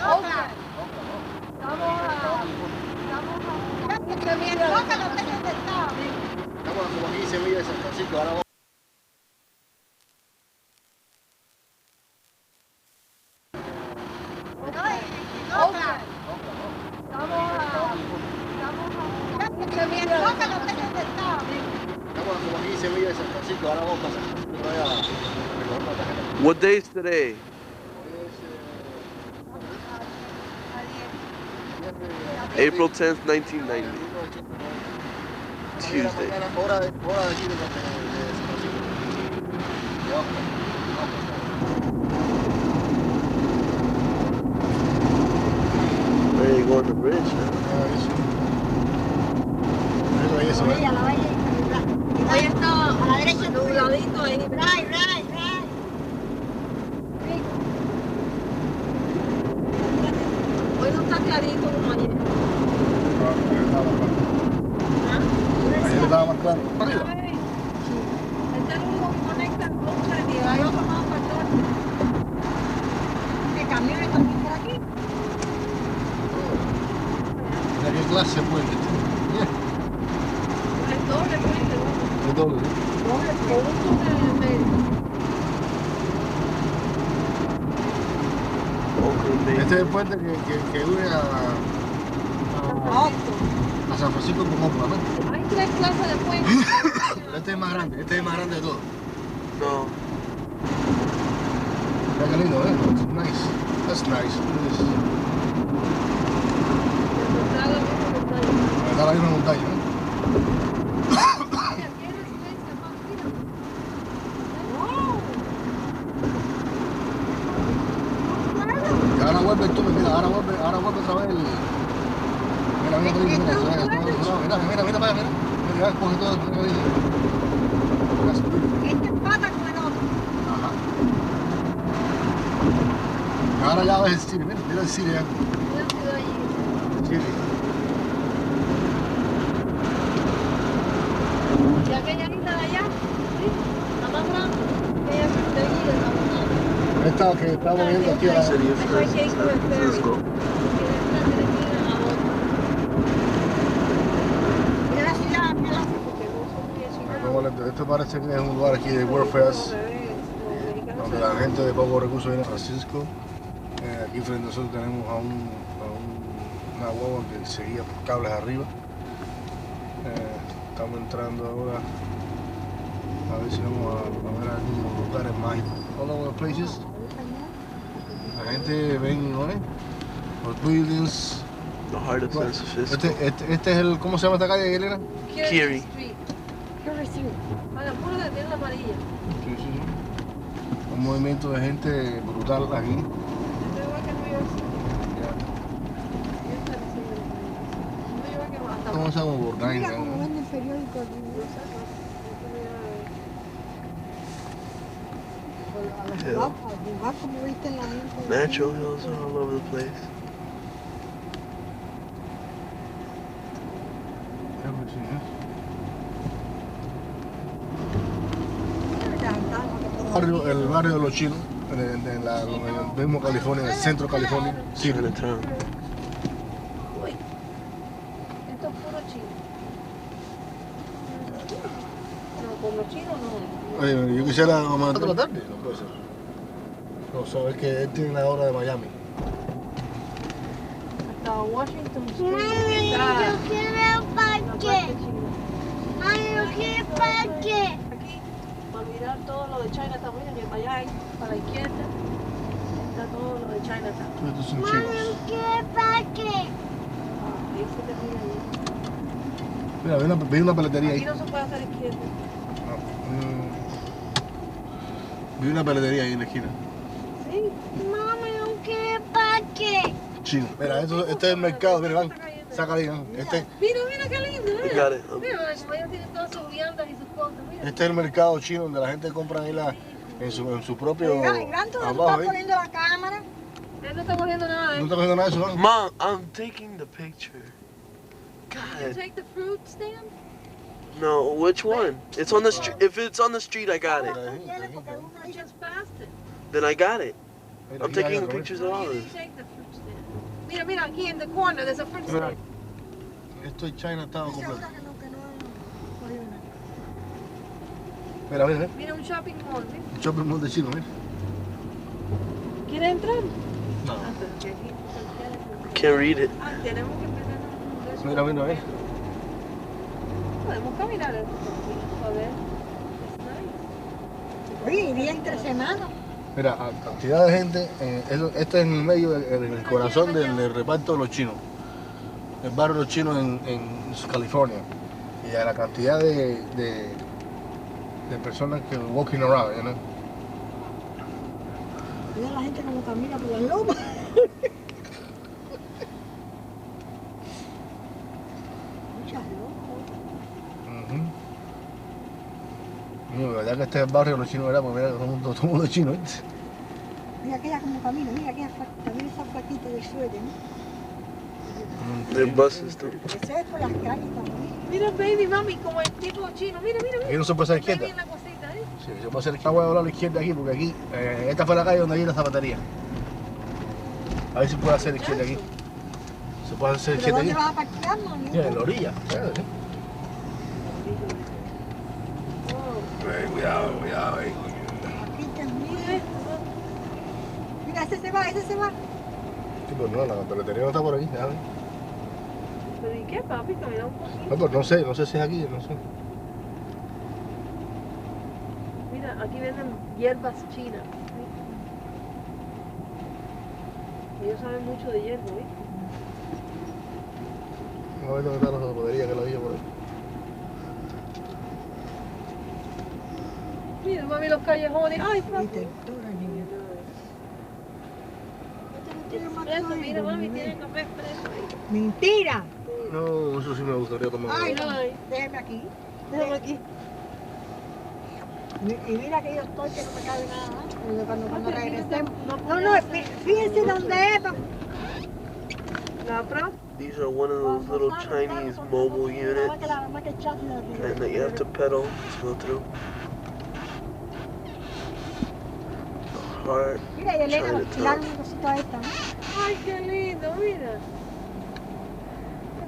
Oakland. Estamos como a 15 millas de San Francisco, ahora vamos. Oakland. Estamos como a 15 millas de San Francisco, ahora vamos para San Francisco otra vez a recoger la tarjeta. What day is today? April 10th, 1990. Tuesday. Hora de aquí de San Francisco. De Oakland. Where are you going to the bridge now? Eso, La Ahí estaba a la derecha, nubladito ahí. Right. Hoy no está clarito como ayer. Ayer estaba más claro. ¿Para arriba? Este es el único que conecta el Oakland y hay otro más para el norte. ¿Qué camiones también por aquí? Mira qué clase de puente. El doble puente, ¿no? Es doble. Doble, con un túnel en el medio. Este es el puente que une a San Francisco con Oakland, ¿no? Hay tres clases de puentes. Este es más grande de todos. No. Mira qué lindo, ¿eh? It's nice. That's nice. Está la misma montaña, ¿eh? Y ahora vuelve el túnel, mira, ahora vuelve otra vez el... Mira para allá, mira. Mira, coge todo el túnel ahí. Este empata con el otro. Ajá. Y ahora ya ves el cine, mira el cine ya. Chile. Y aquella isla de allá, ¿sí? La más grande, aquella que te Esta que estamos viendo aquí ahora. City of Eso hay que ir con el ferry. Francisco. Mira la ciudad, porque no son muy así. Esto parece que es un lugar aquí de World Fest, donde la gente de pocos recursos viene a Francisco. Aquí frente a nosotros tenemos a una guagua que seguía por cables arriba. Estamos entrando ahora a ver si vamos a ver algunos lugares mágicos. All over the places. La gente ven, ¿no? Los buildings. The heart of San Francisco. Este es el, ¿cómo se llama esta calle, Elena? Curie. Street. Vaya, puro de piel amarilla. Sí. Un movimiento de gente brutal aquí. Esto es igual que New York City. Y esta es New York que hasta Estamos como Burbank. mira como vende el periódico. A como viste la gente. Natural hills are all over the place. El barrio de los chinos, en el mismo California, en el centro de California. Sí. Chinatown. Uy, esto es puro chino. No, con los chinos no. Oye, yo quisiera matar la tarde. No puede ser. No, sabes que él tiene la hora de Miami. Hasta Washington Street. Mami, yo quiero La parque. parte china. Mami, yo quiero parque. Aquí, para olvidar todo lo de Chinatown, mira que para allá hay, para la izquierda, está todo lo de Chinatown. Estos son Mami, chinos. yo quiero parque. Ahí se termina ahí. Mira, vi una peletería Aquí ahí. no se puede hacer izquierda. Vi una peletería ahí en la esquina. Sí. Mami, yo quiero parque. Chino. Mira, este es el mercado. Mira, van. Saca ahí. Mira qué lindo, You mira. got it. Okay. Mira, como ellos tienen todas sus viandas y sus cosas, mira. Este es el mercado chino donde la gente compra ahí en su propio. Gran, tú no abajo estás ahí. poniendo la cámara. Él no está cogiendo nada de ¿No eso. está cogiendo nada de eso, ¿no? Mom, I'm taking the picture. Did you God. take the fruit stand? No, which one? It's on the street. If it's on the street, I got it. I just passed it. Then I got it. Mira, I'm aquí hay taking otro, pictures No, of all you this. didn't take the fruit stand. Mira, mira, aquí in the corner, there's a fruit Mira, stand. esto es Chinatown Estoy completo. segura que no hay una. Mira, mira, mira. Mira un shopping mall, ¿ves? Un shopping mall de chino, mira. ¿Quieres entrar? No. Ah, pero que aquí Can't read it. Ah, tenemos que empezar a eso. Mira, mira, mira. Podemos caminar a ver. It's nice. Oye, y día entre semanas. Mira, cantidad de gente. Esto es en el medio, en el corazón del reparto de los chinos. El barrio de los chinos en California. Y a la cantidad de personas que walking around, you know? Mira la gente como camina por las lomas. Muchas locos. Mira, verdad que este es el barrio de los chinos, ¿verdad? Pues mira, todo el mundo es chino, ¿viste? Mira aquella como camina, mira aquella también esa flaquita de suerte, ¿no? Their buses too. Eso es por las calles también. Mira, baby, mami, como el tipo chino. Mira, mira, mira. Aquí no se puede hacer izquierda. Baby en la cosita, ¿eh? Sí, se puede hacer izquierda. Voy a doblar a la izquierda aquí, porque aquí, esta fue la calle donde hay la zapatería. A ver si puede hacer izquierda aquí. Se puede hacer ¿Pero izquierda dónde aquí. vas a parquear, mami? Mira, en la orilla. Oh, Cuidado, cuidado. Aquí que mira mira. esto. Mira, ese se va, ese se va. Sí, pero no, la peletería no está por aquí, déjame. ¿Pero y qué, papi? Camina un poquito. No, pero no sé si es aquí, no sé. Mira, aquí venden hierbas chinas. Ellos saben mucho de hierba, ¿eh? Vamos a ver dónde está la zapatería que la vi por ahí. Mira, mami, los callejones. Ay, papi. Viste, toda la niña. Expreso, mira, mami, tiene café expreso ahí. Mentira. No, eso sí me gustaría tomar. Ay, no. no, déjame aquí. Déjame aquí. Y mira que yo estoy que no me cabe nada. Cuando Papi, regresemos. no No, puedo no, hacer- fíjense dónde es. La pro. These are one of those little Chinese mobile units, and that you have to pedal to go through. The heart. Mira, y Elena va a Chinatown. tirar una cosita esta, ¿no? Ay, qué lindo, mira.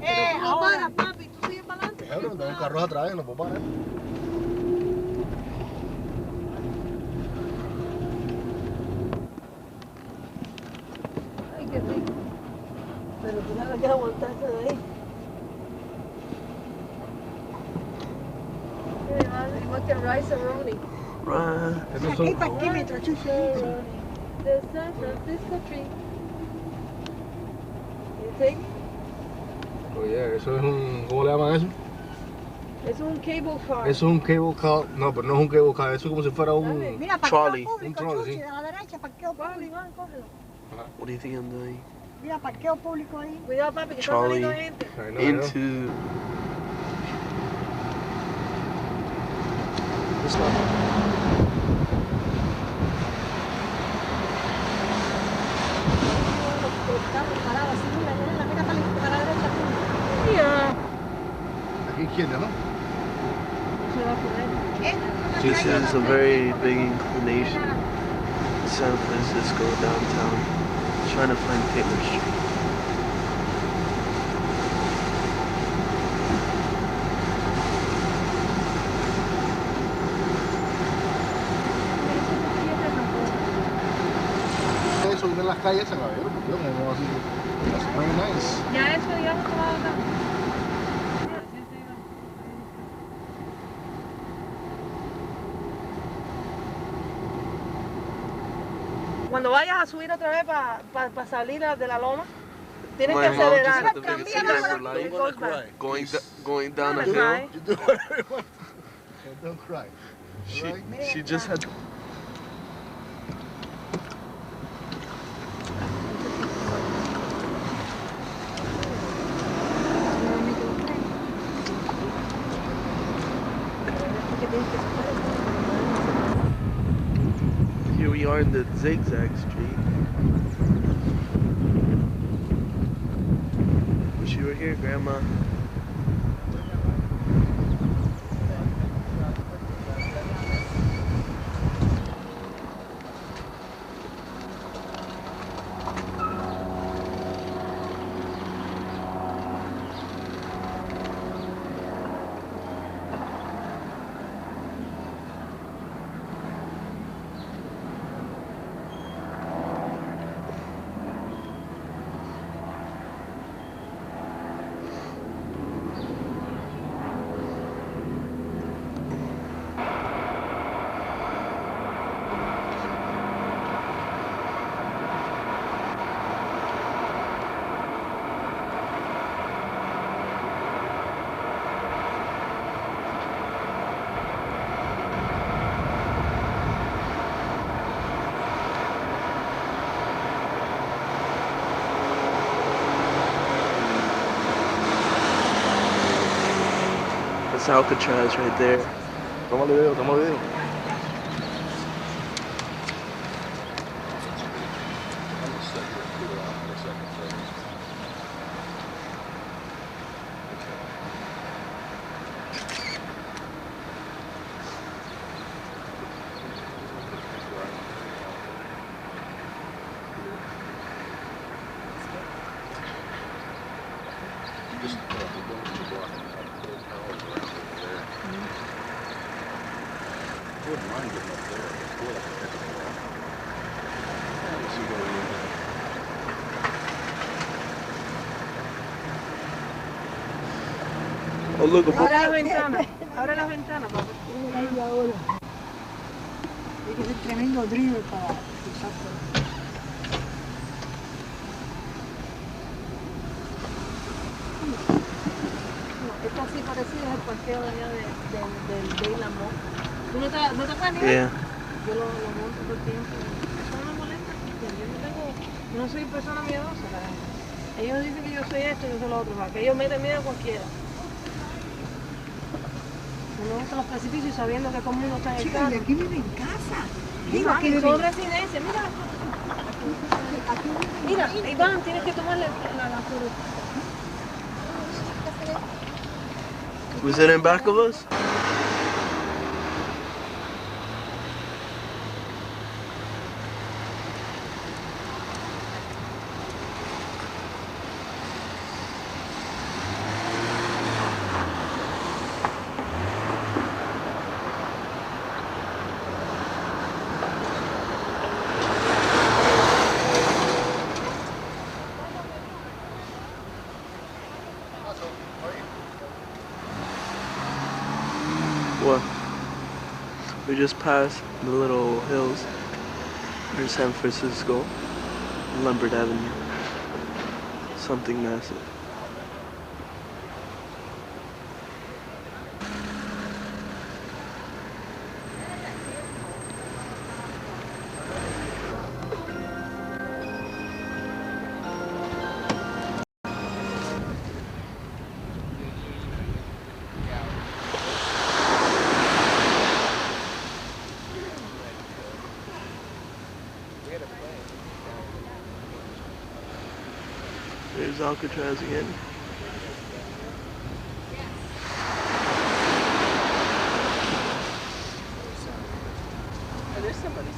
Pero tú no ahora. paras, papi, tú sigues para adelante. Cabrón, tengo carros atrás, no puedo parar. Ay, qué rico. Pero tú sabes que aguantarse de ahí. Mira, madre, igual que Rice Aroni. Right. Estos Aquí son, parquímetro, chucho. The San Francisco tree. You think? oye, eso es un, ¿cómo le llaman eso? Es un cable car. Eso es un cable car, no, pero no es un cable car, eso es como si fuera un... Mira, parqueo Trolley. público, Un trolley, chuchi, sí. a la derecha, parqueo Vale, público. Iván, cógelo. What do you think I'm doing? Mira, parqueo público ahí. Cuidado, papi, que está Trolley. saliendo gente. Ay, no, no. Into. Los carros parados así, mira, mira para la derecha. Mira. Aquí izquierda, ¿no? Se va a poner. This is a very big inclination. San Francisco downtown. Trying to find Taylor Street. Eso, ir en las calles, se caballero, porque como así, that's very nice. Ya eso, digamos, tomado acá. Cuando vayas a subir otra vez para salir de la loma, tienes que My mom just acelerar. had the biggest cigarette for life. It goes back. Going down a Don't hill. cry. You do whatever you want. Don't cry. She just had. Here we are in the zigzag street. Wish you were here, Grandma. That's Alcatraz right there. Toma el video, toma el video. Oh, look, a book. Abre las ventanas. Abre las ventanas, papá. Tiene que ir ahora. Hay que ser tremendo driver para cruzar por ahí. Esto así parecido es el parqueo de allá del Isla Mall. ¿Tú no te acuerdas ni? Yeah. Yo lo monto todo el tiempo. Eso no me molesta. Yo no soy persona miedosa. Ellos dicen que yo soy esto y yo soy lo otro. Que ellos meten miedo a cualquiera. Uno entra a los precipicios sabiendo que como uno está en el Chicos, carro. y aquí vive en casa. Digo, Iván, aquí vive son en residencias. Mira, mira, Iván, tienes que tomarle la fruta. Was it in back of us? What? We just passed the little hills near San Francisco, Lombard Avenue. Something massive. There's Alcatraz again. There's somebody.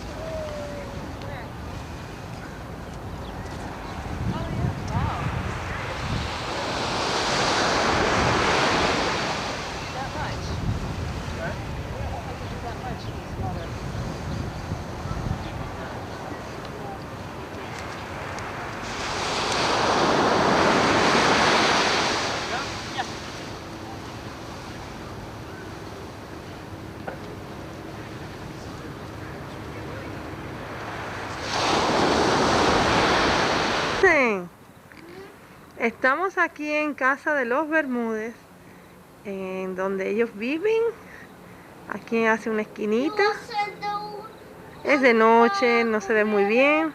Estamos aquí en casa de los Bermúdez, en donde ellos viven. Aquí hace una esquinita. Es de noche, no se ve muy bien.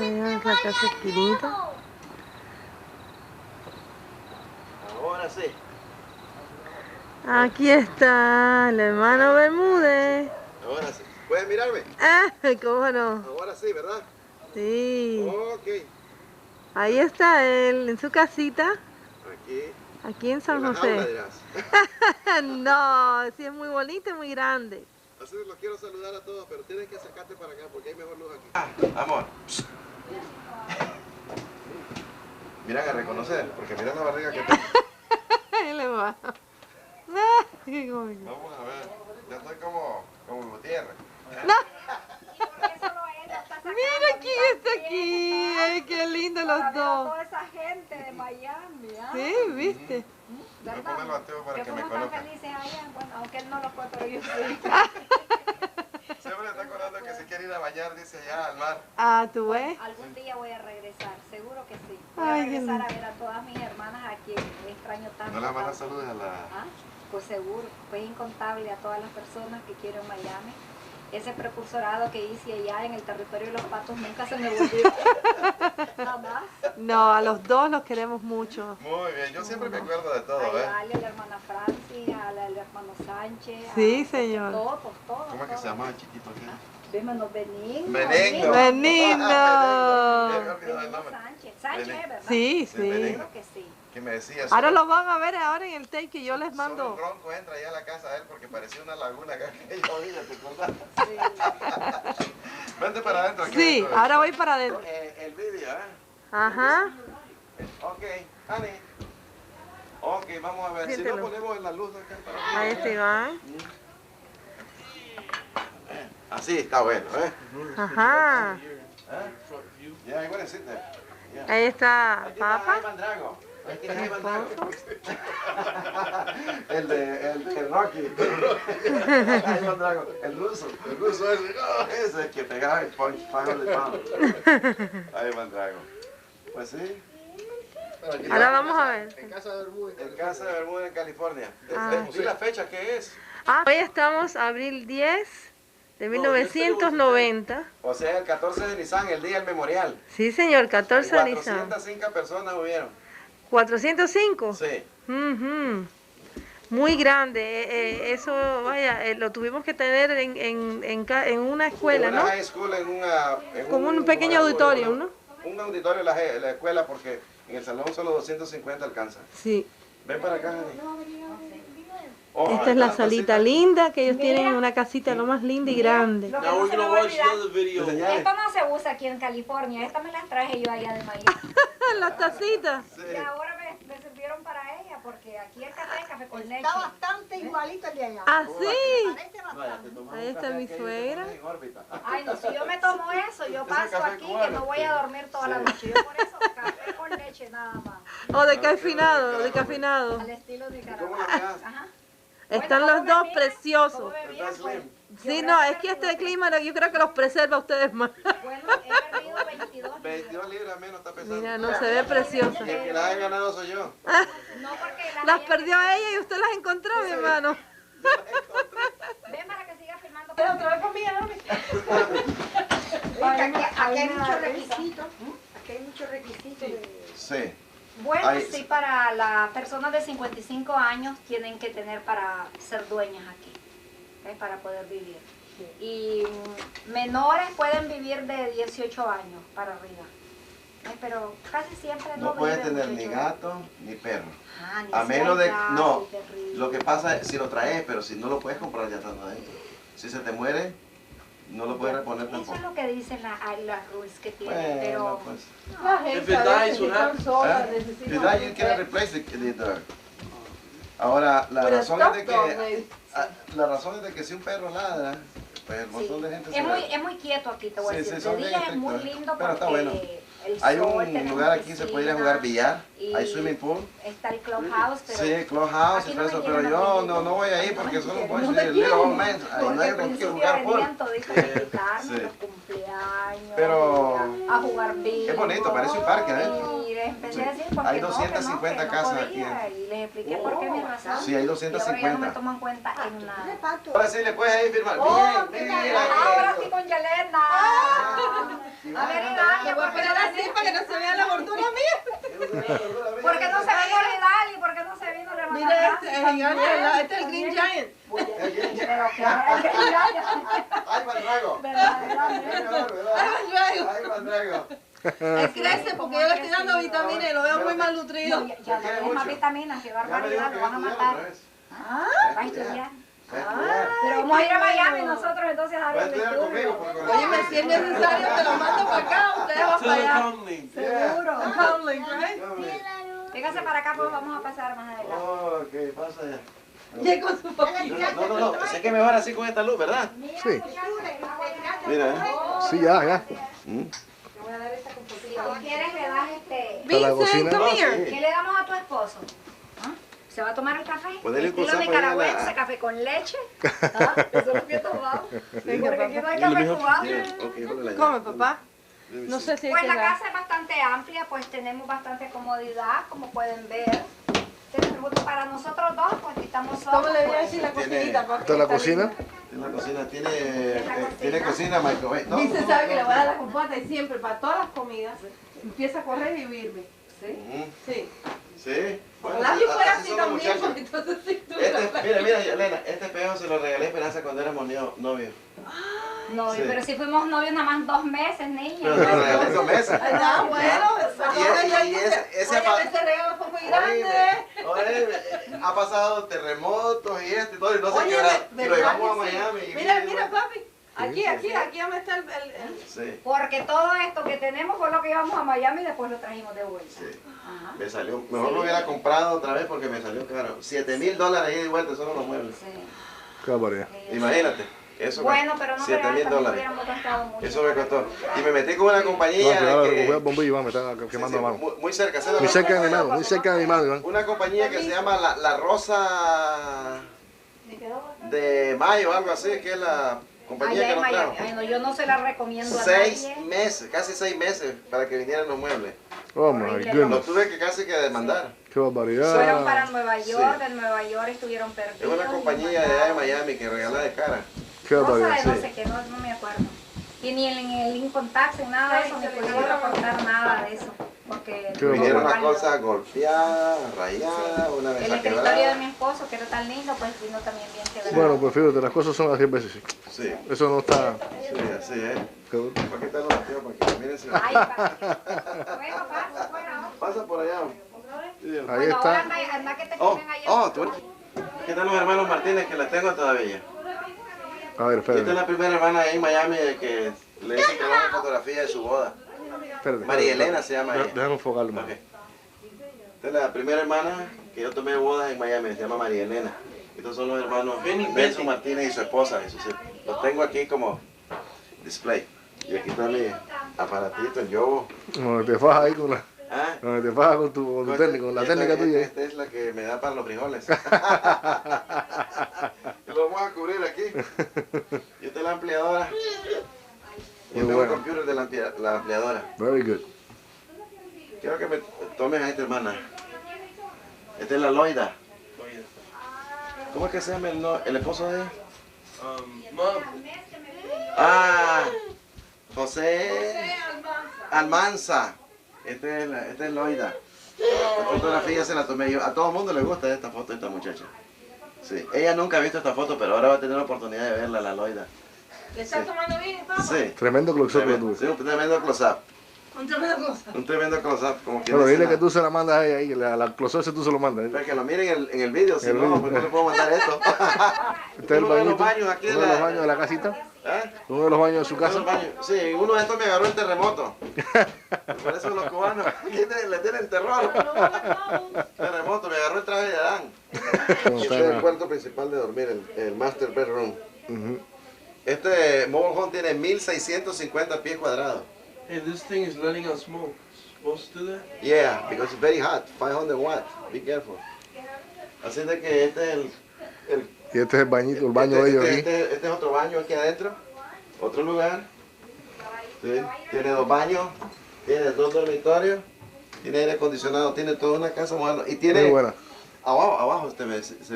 Es la casa esquinita. Ahora sí. Aquí está el hermano Bermúdez. Ahora sí. ¿Puedes mirarme? Ah, ¿cómo no? Ahora sí, ¿verdad? Sí. Ok. Ahí está él, en su casita, Aquí. aquí en San En la jaula, José. dirás. No, sí es muy bonito y muy grande. Así los quiero saludar a todos, pero tienes que sacarte para acá porque hay mejor luz aquí. Amor. Mira a reconocer, porque mira la barriga que tengo. Ahí le va. Qué coño. Vamos a ver. Ya estoy como Gutiérrez. Mira quién está aquí. Ay, qué lindo los dos. Toda esa gente de Miami, ¿ah? Sí, viste. Voy a poner los anteojos para que me fuimos tan conozcan. felices allá, bueno, aunque él no lo fue, pero yo sí. Siempre está acordando que se quiere ir a bañar, dice allá al mar. Ah, ¿tú ves? Algún día voy a regresar, seguro que sí. Voy Ay, a qué regresar lindo. a ver a todas mis hermanas a quienes extraño tanto. No le mandas tanto. saludos a la... ¿Ah? Pues seguro, pues incontable a todas las personas que quiero en Miami. ese precursorado que hice allá en el territorio de los patos nunca se me volvió. Jamás. No, a los dos los queremos mucho. Muy bien, yo siempre me acuerdo de todo, ¿eh? A la hermana Franci, al hermano Sánchez. Sí, señor. Todos. ¿Cómo es que se llama el chiquito aquí? Benigno. Benigno. Benigno. Me había olvidado el nombre. Sánchez, Benigno. ¿verdad? Sí, Sí, sí. Benigno. Creo que sí. Que me decía, Ahora solo- lo van a ver ahora en el tape que yo les solo mando. un ronco entra allá a la casa de él porque parecía una laguna acá que yo vi, ¿te acuerdas? Sí. Vente para adentro. aquí Sí, adentro. ahora voy para adentro. El vídeo, ¿eh? Ajá. Ok, honey. Ok, vamos a ver. Si Siéntelo. no ponemos en la luz acá para Ahí está Iván. Así está bueno, ¿eh? Ajá. Yeah, I wanna sit there. Yeah. Ahí está Aquí está Papa. Ivan Drago. Ahí tiene Ivan Drago. el Rocky. Ivan Drago. El ruso ese que pegaba el punch 500 pounds. Ivan Drago. Pues sí. Ahora vamos a ver. En casa de Bermúdez. En casa de Bermuda, en California. Ah. ¿Y la fecha qué es? Hoy estamos abril 10 de 1990. O sea, el 14 de Nisan, el día del memorial. Sí, señor, 14 de Nisan. 405 personas hubieron. 405. Sí. Ujú. Muy grande. Eso, vaya, lo tuvimos que tener en una escuela, En una ¿no? high school, en Como un pequeño auditorio, ¿no? Un auditorio en la escuela porque en el salón solo 250 alcanzan. Sí. Ven para acá, Dani. Oh, Esta es la esta salita cosita. linda, que ellos Mira. tienen una casita lo más linda y grande. Lo que Now no we're se me gonna va a watch olvidar, another video. Señales. esto no se usa aquí en California, esta me las traje yo allá de Miami. Las tacitas. Sí. Y ahora me sirvieron para ella, porque aquí el café es café con leche. Está bastante igualito el de allá. Ah, sí. Parece Vaya, te bastante. tomas Ahí un está café mi aquí y te suegra. pones en órbita. Ay, no, si yo me tomo eso, yo Ese paso café aquí cubano. que no voy a dormir toda la noche. Yo por eso café con leche nada más. O decafinado, decafinado. Al estilo de ¿Cómo Nicaragua. lo quedas? Ajá. Están Bueno, los dos ¿cómo me miras? preciosos. ¿Cómo me miras? Está slim. Sí, no, es que este clima yo creo que los preserva a ustedes más. Bueno, he perdido 22 22 libras menos está pesando. Mira, no se ve preciosa. Y el que las ha ganado soy yo. No porque Las perdió ella y usted las encontró, mi hermano. Ven para que siga filmando. Pero otra vez comida, ¿no? Aquí hay muchos requisitos. Aquí hay muchos requisitos. Sí. Bueno, Ay, sí, para las personas de 55 años tienen que tener para ser dueñas aquí, ¿ves? Para poder vivir. Y menores pueden vivir de 18 años para arriba, ¿ves? Pero casi siempre No puedes viven tener ni 18 gato ni perro. Ah, ni A menos de... cerca, No, ni perrito. lo que pasa es si lo traes, pero si no lo puedes comprar ya estando adentro. Si se te muere, no lo puedes reponer Eso tampoco. es lo que dicen las rules que tienen, Bueno, pero pues. La gente If it a veces dies, what están happens? solas, ¿Eh? necesitan Cuidado, you can replace the dog. Ahora, la razón es de que... La razón es de que si un perro ladra, pues el sí. montón de gente se Es muy quieto aquí, te voy a Sí, decir. sí, son de bien día es muy estrictos, lindo pero porque está bueno. el Hay sol, un tenemos lugar aquí se puede ir a jugar billar, y hay swimming pool. está el clubhouse, pero Sí, clubhouse y aquí todo no eso, me pero quieren yo apellido. no voy a ir porque solo voy a No ser te el little quieren, old man. Ay, porque nadie al quiere principio jugar pool. venían toditos a invitarnos Sí. los cumpleaños, Pero a jugar bingo. es bonito, parece un parque adentro. Y les empecé a decir porque Hay no, 250 que no casas podía, aquí. y les expliqué por qué mi razón. Sí, hay Y ahora ya no me 250. toman cuenta en nada. Ahora sí le puedes ahí firmar. Oh, Bien, mira, mira ahora que sí con Yelena. A ver, Idalia, ¿por qué no así para que no se vea la gordura mía. ¿Por qué no se vino Idalia? ¿Por qué no se vino la hermana Mira, Francis? este es gigante, este es el Green Giant. Pero claro, es Idalia. Ahí va el drago. Verdaderamente. Ahí va el drago. Él crece porque yo le estoy dando vitamina y lo veo muy malnutrido. No, ya no tienes más vitaminas, qué Ya me dijo barbaridad, que lo iba van a a estudiar matar. otra vez. Va a estudiar. Va a estudiar. Pero vamos a ir a Miami nosotros entonces a Va a ver el estudiar conmigo estudio. porque con Oye, si es necesario, te lo mando para acá, ustedes van To para the allá. comlink. Seguro. Comlink, right? Véngase para acá, pues vamos a pasar más adelante. Oh, ok, pasa ya. Ya con su poquito. No, sé que mejor así con esta luz, ¿verdad? Sí, Mira, sí, ya. Si tú quieres, le das Para la Vincent, cocina. come here. ¿Qué le damos a tu esposo? ¿Ah? ¿Se va a tomar el café? Pues dele un Estilo consejo ahí a la- nicaragüense, café con leche. ¿Ah? Eso es lo que tomamos. Porque aquí no hay café cubano. Come, papá. No sé si hay Pues que la dar. casa es bastante amplia, pues tenemos bastante comodidad, como pueden ver. Para nosotros dos, pues estamos solos. ¿Cómo le voy a pues, decir la Tiene- cocinita? Porque ¿Esta es la está cocina? linda. La cocina tiene cocina, microwave. No, Dice, sabe que le voy a dar la compota y siempre para todas las comidas empieza a correr y vivirme. ¿Sí? Sí. Sí. Bueno, Ojalá yo fuera así son los también, muchachos. porque entonces sí tú Mira, Elena, este espejo se lo regalé a Esperanza cuando éramos novios. No, Sí. pero si fuimos novios nada más 2 meses, niña. Pero se lo regalé en 2 meses. Ah, bueno, Y ese regalo fue muy grande. Oye, ha pasado terremotos y esto y todo, y no se Oye, quebra. Y lo ¿verdad llevamos a que sí? Miami. y Mira, papi. Aquí donde está el... Sí, Porque todo esto que tenemos fue lo que íbamos a Miami y después lo trajimos de vuelta. sí. Ajá. Me salió, mejor lo hubiera comprado otra vez porque me salió caro. $7,000 ahí de vuelta, solo los muebles. Sí. Qué barbaridad. Imagínate. Eso Bueno, pero no creas, también $7,000. hubiéramos gastado mucho. Eso me costó. Y me metí con una No, compañía cuidado, que, recoger el bombillo, Iván, me está quemando la mano. muy cerca. Muy cerca de mi mano, muy cerca de mi mano, Iván. Una compañía que se llama La Rosa de Mayo, algo así, que es la compañía Allá que en nos trajo. Miami. Ay, no, yo no se la recomiendo a 6 nadie. meses, casi 6 meses para que vinieran los muebles. Oh my Horrible. Los goodness. tuve que casi que demandar. Qué barbaridad. Fueron para Nueva York, Sí. en Nueva York estuvieron perdidos. Es una compañía de allá de Miami que regala de cara. Qué Cosa de barbaridad. no sé qué, no me acuerdo. Y ni en el income tax, en nada de eso, ni pudieron reportar nada de eso. Porque Qué Vinieron las válido. cosas golpeadas, rayadas, una El mesa escritorio de quebrada. mi esposo, que era tan lindo, pues vino también bien quebrado. Bueno, pues fíjate, las cosas son así a veces, sí. Sí, Eso no está... sí, así es. qué- Aquí están los tíos para que miren si Ay, bueno, pasa, bueno. pasa por allá. Sí. Ahí Bueno, ahora está. anda que te Oh, comen allá. tú. Aquí están los hermanos Martínez que las tengo todavía. A ver, Esta es espérate. la primera hermana ahí en Miami de que le hice que una fotografía de su boda. Espérate. María Elena se llama ella. Déjame enfocarlo más. Ok. Esta es la primera hermana que yo tomé bodas en Miami, se llama María Elena. Estos son los hermanos Benson Martínez y su esposa. Los tengo aquí como display. Y aquí está mi aparatito, el yobo. Donde te fajas ahí con la... Ah, Donde te fajas con tu técnica, con la técnica tuya. Esta es la que me da para los frijoles. Y lo vamos a cubrir aquí. Y esta es la ampliadora. Y Muy tengo bueno. el computer de la ampliadora. Very good. Quiero que me tomes a esta hermana. Esta es la Loida. ¿Cómo es que se llama el esposo de ella? Mom, Ah, José Almanza. Esta es Loida. La fotografía se la tomé yo. A todo el mundo le gusta esta foto de esta muchacha. Sí. Ella nunca ha visto esta foto, pero ahora va a tener la oportunidad de verla, la Loida. ¿Le estás tomando bien, papá? Sí. Tremendo close-up que Tremendo, tuve. sí, un tremendo close-up. Un tremendo cosa. Un tremendo close-up, como quien Pero dice dile que la- tú se la mandas a ella ahí, que la close-up ese tú se lo mandas. Para que lo miren en el video, si En el no, video. pues no le puedo mandar esto. Este es el Uno de los bañito, baños aquí de uno de los la- baños de la casita, ¿Ah? uno de los baños de su Uno de casa. los baños. Sí, uno de estos me agarró el terremoto. Por eso los cubanos le tienen terror. Terremoto, me agarró el traje de Adán. Y este es el cuarto principal de dormir, el master bedroom. Ujú. Este mobile home tiene 1650 pies cuadrados. hey, this thing is letting us smoke. Supposed to do that? Yeah, because it's very hot, 500 watts. Be careful. Así de que este es el Y este es el bañito, el baño de ellos aquí. Este es otro baño aquí adentro, otro lugar. Sí, tiene 2 baños, tiene 2 dormitorios, tiene aire acondicionado, tiene toda una casa moderna. Y Muy tiene, buena. abajo se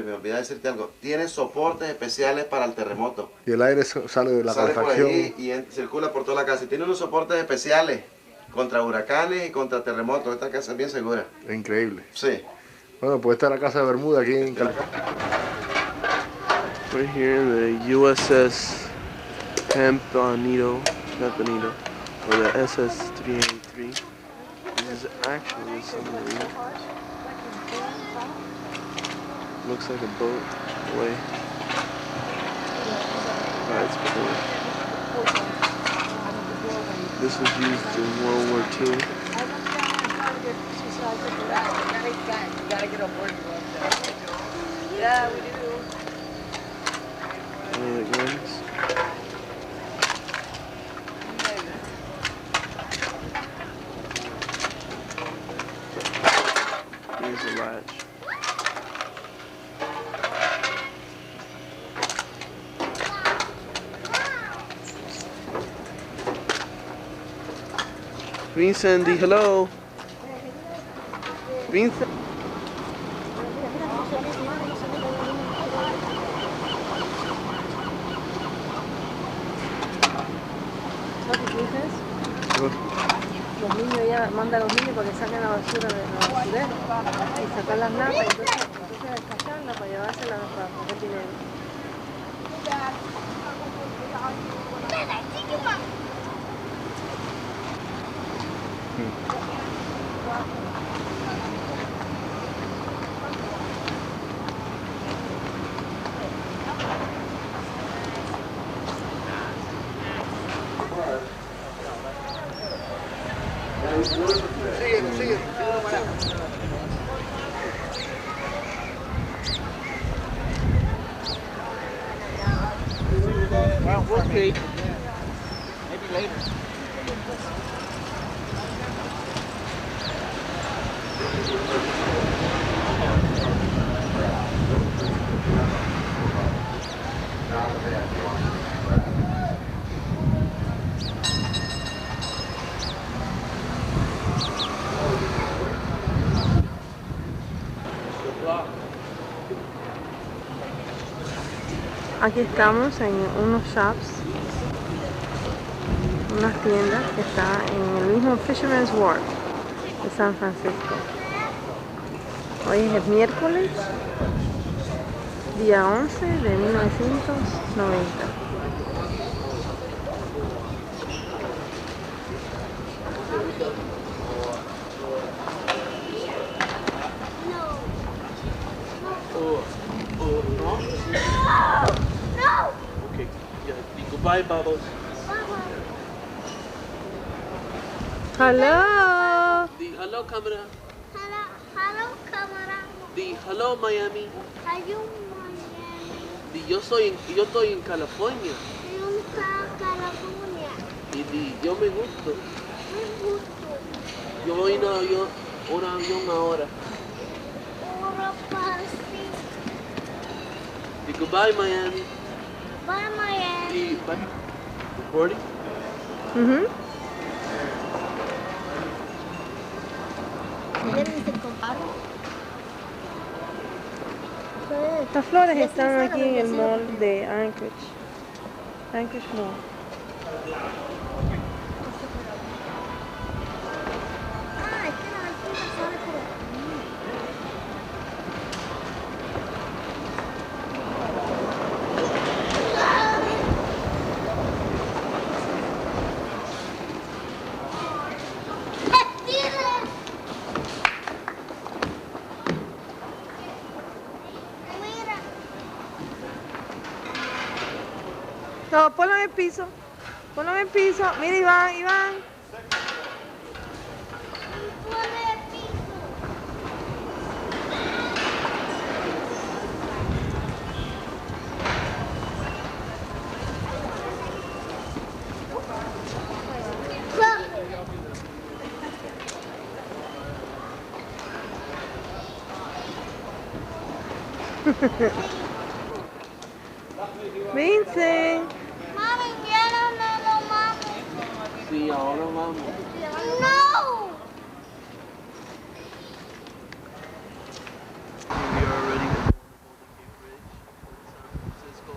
me olvidó decirte algo, tiene soportes especiales para el terremoto. Y el aire sale de la Sale por calefacción. ahí y circula por toda la casa. Y tiene unos soportes especiales contra huracanes y contra terremotos. Esta casa es bien segura. Es increíble. Sí. Bueno, pues esta es la casa de Bermuda aquí en California. We're here in the USS Campanito, or the SS-383. This is actually a submarine. Looks like a boat. Way. That's cool. This was used in World War II. Yeah, we do. One of the guns. Here's the latch. Vincent, hello. Vincent. ¿Viste eso? Los niños ya mandan a los niños para que saquen la basura de la basurera y sacar las latas y entonces despacharlas para llevárselas para coger dinero. Sigue. Well, we'll see. Maybe later. Aquí estamos en unos shops, unas tiendas que está en el mismo Fisherman's Wharf de San Francisco. Hoy es el miércoles, día 11 de 1990. Okay. Yeah. Goodbye, Bubbles. Hello. The hello, camera. Hello, cámara. The hello, Miami. Hay un Miami. The yo estoy en California. Hay un California. Y yo me gusto. Me gusto. Yo voy en un avión ahora. Oro para sí. The goodbye, Miami. Bye, Miami. The bye. Recording? ¿Quieres que compare? Estas flores están aquí en el mall de Anchorage. Anchorage Mall. Ah, es que no hay que pasar por aquí. Mira, No, ponlo en el piso. Ponlo en el piso. Mira, Iván. ponle el piso. Vincent. Mami, viene no, mami. Sí, ahora vamos. No. We are already on the Golden Gate Bridge in San Francisco.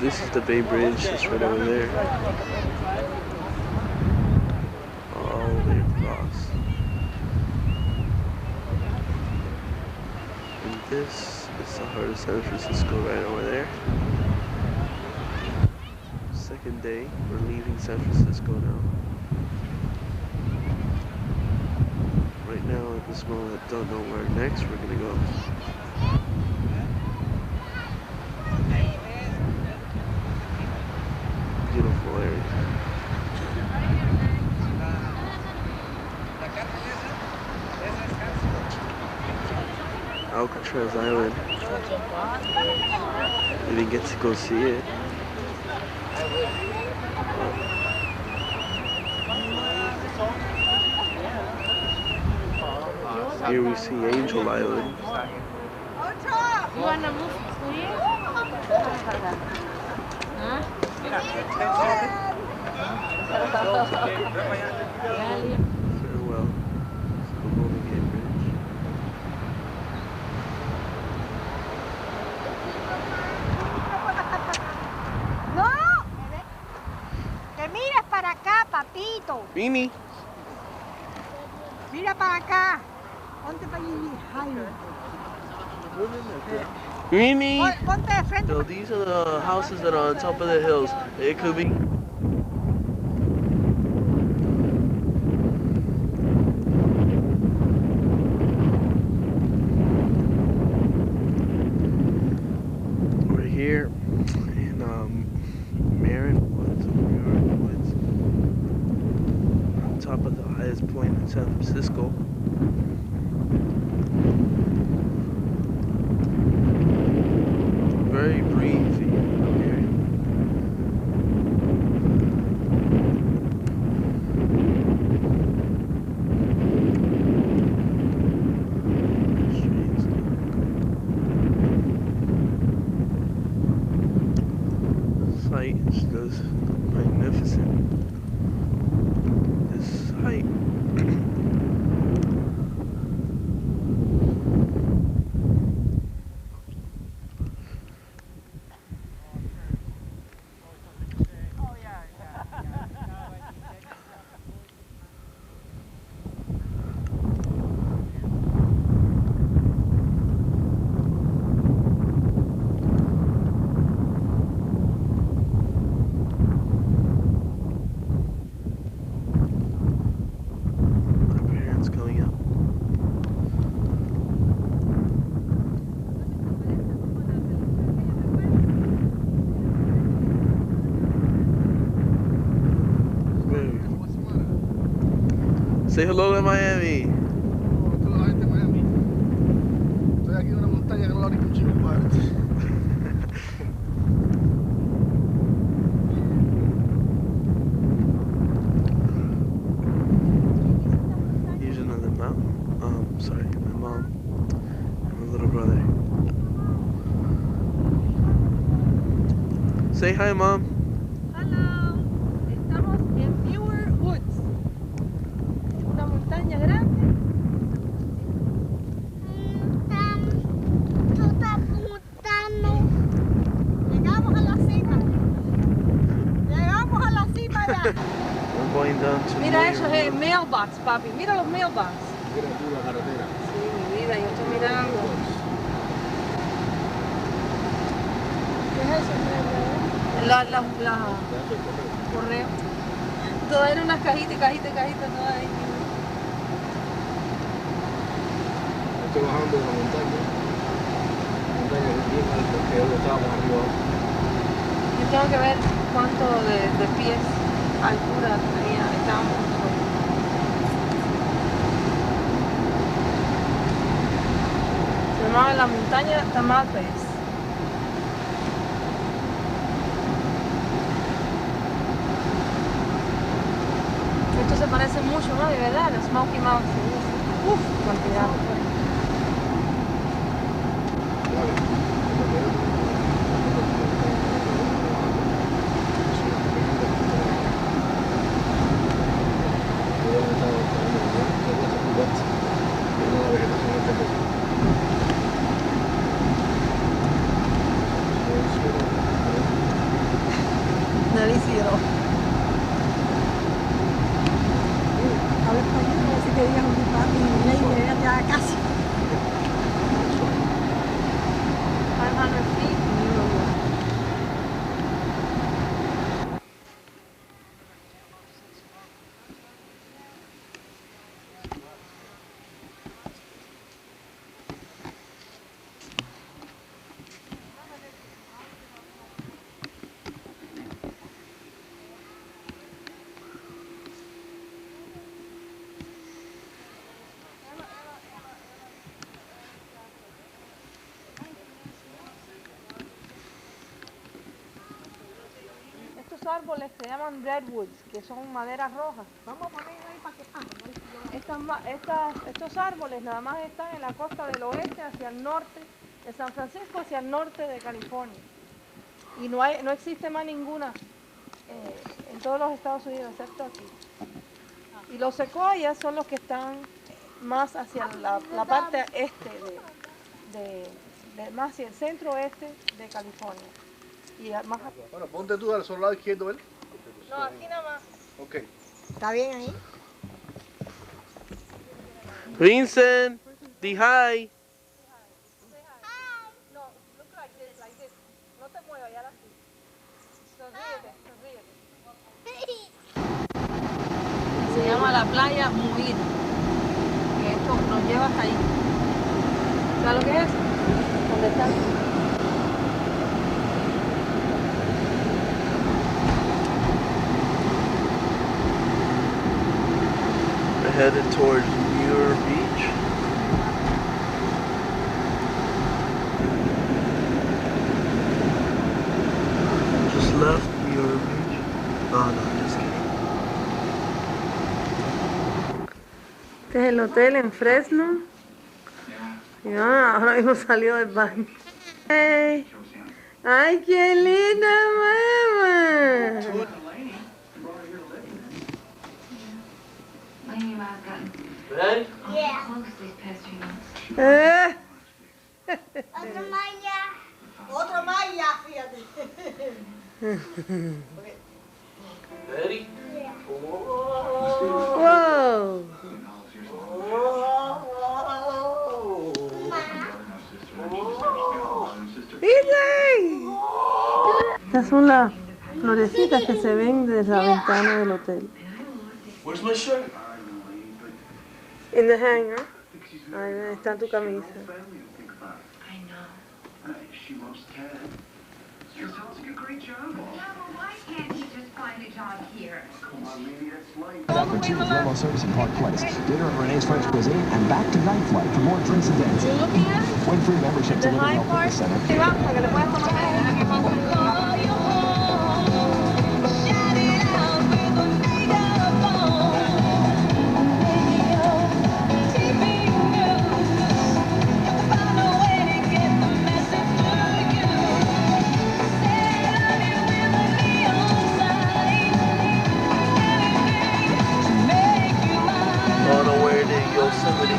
This is the Bay Bridge, it's right over there. cross. And this is the heart of San Francisco right over there. Second day, we're leaving San Francisco now. Right now, at this moment, I don't know where next we're gonna go. Beautiful area. Alcatraz Island. We didn't get to go see it. Here we see Angel Island. You wanna move here? Huh? Farewell to the Golden Gate Bridge. ¡No! Que mires para acá, papito. Beanie! Mira para acá. Ponte para allí, Jairo. Beanie! Ponte de frente. So these are the houses that are on top of the hills. It could be. We're here in Marin Woods, on top of the highest point in San Francisco. Very breezy here. Sight is just magnificent. This sight. Say hello to Miami. Toda la gente de Miami. Estoy aquí en una montaña que no la vi con chico, padre. Here's another mountain. Sorry, my mom and my little brother. Say hi, Mom. Hello. Estamos en Muir Woods. Una montaña grande. Tú estás apuntando. Llegamos a la cima. Llegamos a la cima ya. We're going down to Mira Muir eso, Woods. mailbox, papi. Mira los mailbox. Mira tú la carretera. Sí, mi vida, yo estoy mirando. ¿Qué es eso? Correo. Todas eran unas cajitas, todas ahí. Estoy bajando de la montaña. La montaña es bien alta, que yo estábamos arriba. Yo tengo que ver cuánto de pies, altura tenía. Estábamos. Se llamaba la montaña Tamalpais. Esto se parece mucho, ¿no? De verdad, los Smoky Mountains. Uf, cantidad. Nadie hicieron. Habla español. árboles se llaman redwoods, que son maderas rojas. Vamos a poner ahí para que... Estos árboles nada más están en la costa del oeste hacia el norte, de San Francisco hacia el norte de California. Y no existe más ninguna en todos los Estados Unidos, excepto aquí. Y los secuoyas son los que están más hacia la parte este, más hacia el centro oeste de California. Y más Bueno, ponte tú al otro lado izquierdo, ¿ves? no, aquí nada más. Ok. ¿Está bien ahí? Vincent, di hi. No, look like this. No te muevas, ya así. Sonríete. Se llama la playa Muir. Que esto nos lleva hasta ahí. ¿Sabes lo que es? ¿Dónde está? We're headed towards Muir Beach. Just left Muir Beach. Oh no, just kidding. Este es el hotel en Fresno. Y ahora mismo salió del baño. ¡Ay! ¡Ay, qué linda mamá! Ready? Yeah. ¡Eh! Otro maya. Otro más ya, fíjate. Ready? ¡Wow! Estas son las florecitas que se ven desde la ventana del hotel. Where's my shirt? In the hanger. Ahí está tu camisa. That routine with limo service in Park Place. Dinner at Renee's French Cuisine and back to Night Flight for more drinks and dances. Win free membership to Living Health Fitness Center. On our way to Yosemite.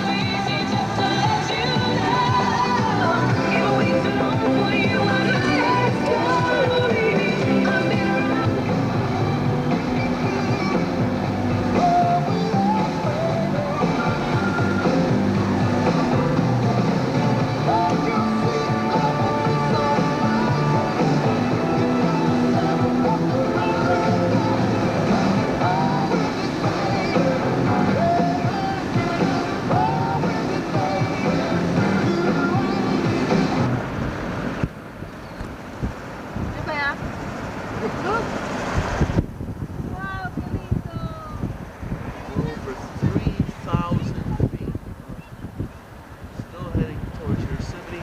Over 3,000 feet. Still heading towards Yosemite.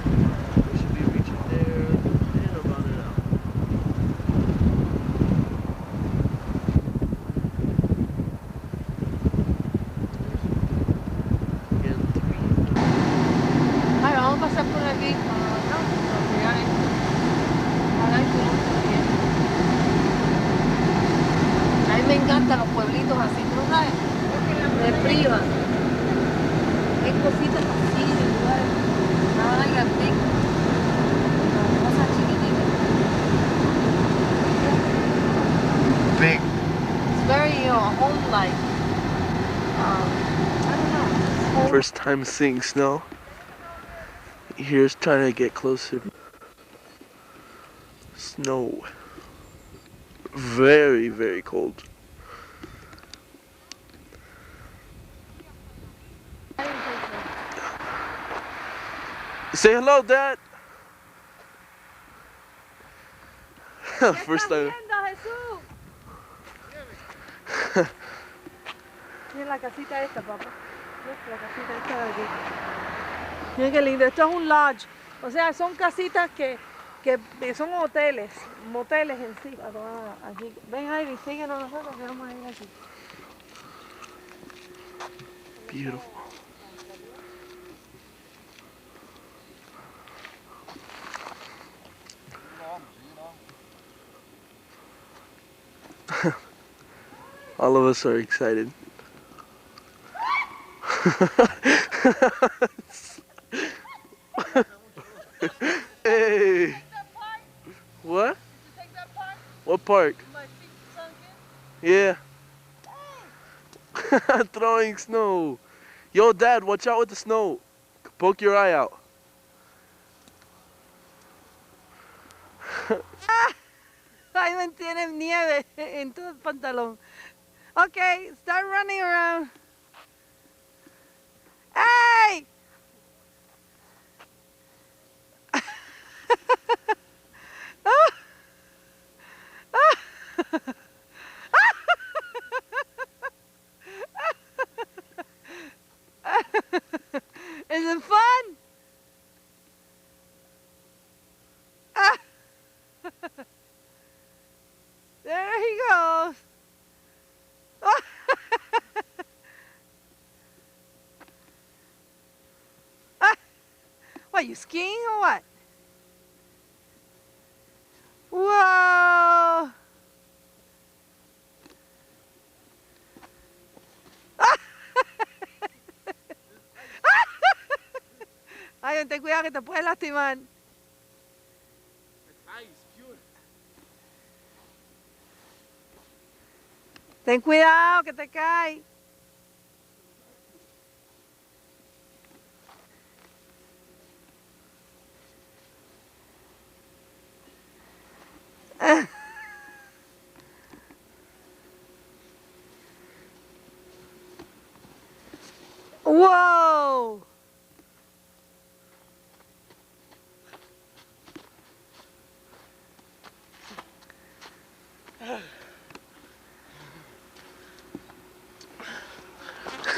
We should be reaching there in about an hour. Again, 3,000. Ay, vamos a pasar por aquí. A mí me encantan los pueblitos así, ¿tú sabes? Me privan. Hay cositas así, de lugares. Nada granditos. Cosas chiquititas. Big. It's very, home-like. I don't know. First time seeing snow. Here's trying to get closer. Snow. Very, very cold. Say hello, Dad. First time. Mira la casita esta, papá. La casita esta de aquí. Mira qué lindo. Esto es un lodge. O sea, son casitas que que son hoteles, moteles en sí. Aquí. Ven, Ivy, síguenos nosotros que vamos a ir aquí. Beautiful. All of us are excited. Hey! What? What park? Yeah. Throwing snow. Yo, Dad, watch out with the snow. Poke your eye out. Ivan tiene nieve en todo el pantalón. Okay, start running around. Hey! Is it fun? There he goes. What, you skiing or what? Whoa! Ay, ten cuidado que te puedes lastimar. Ten cuidado que te caes. Whoa!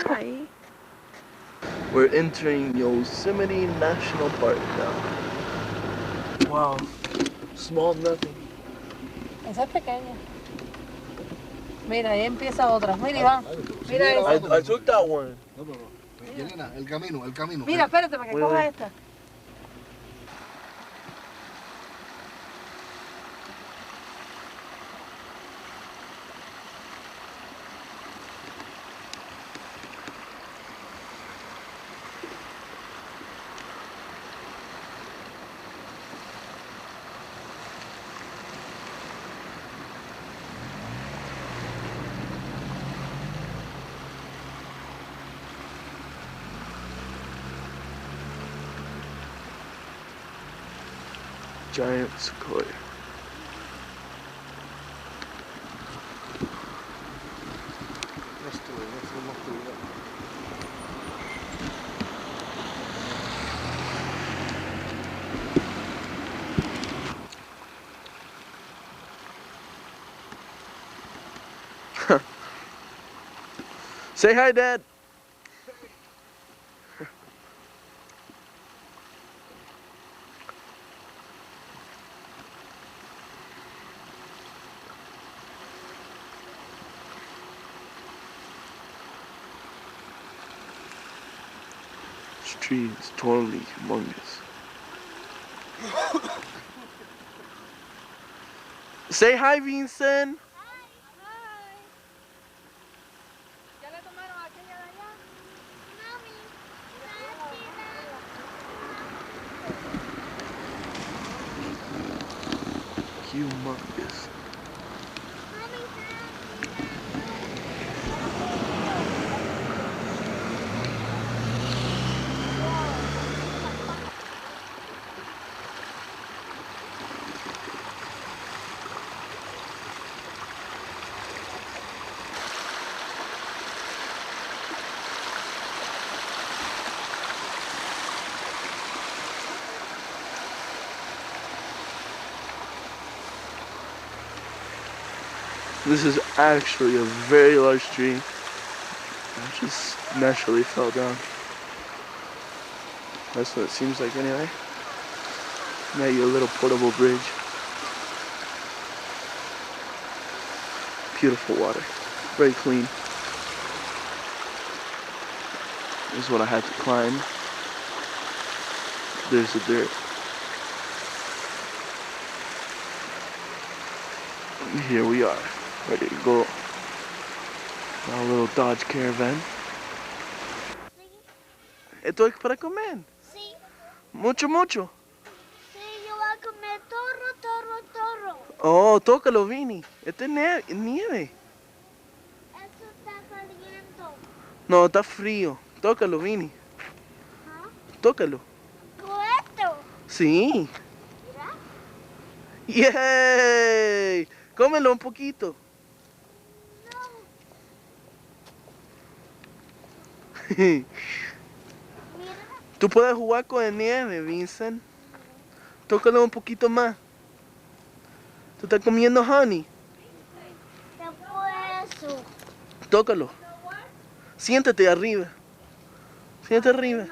Ahí. We're entering Yosemite National Park now. Wow. Small nothing. Esa es pequeña. Mira, ahí empieza otra. Mira, Iván. Mira esa. I took that one. No. Yelena, el camino. Mira, espérate para que coja esta. Giant sequoia. Say hi, Dad. This tree is totally humongous. Say hi, Vincent. Humongous. This is actually a very large tree. It just naturally fell down. That's what it seems like anyway. Now your little portable bridge. Beautiful water. Very clean. This is what I had to climb. There's the dirt. And here we are, ready to go. Our little Dodge Caravan. Esto es para comer. Sí. Mucho, mucho. Sí, yo voy a comer toro. Oh, tócalo, Vini. Este es nieve. Eso está caliente. No, está frío. Tócalo, Vini. ¿Ah? Tócalo. ¿Con esto? Sí. Mira. ¡Yay! Cómelo un poquito. Mira. Tú puedes jugar con la nieve, Vincent. Tócalo un poquito más. ¿Tú estás comiendo honey? Después eso. Tócalo. Siéntate arriba. Siéntate arriba.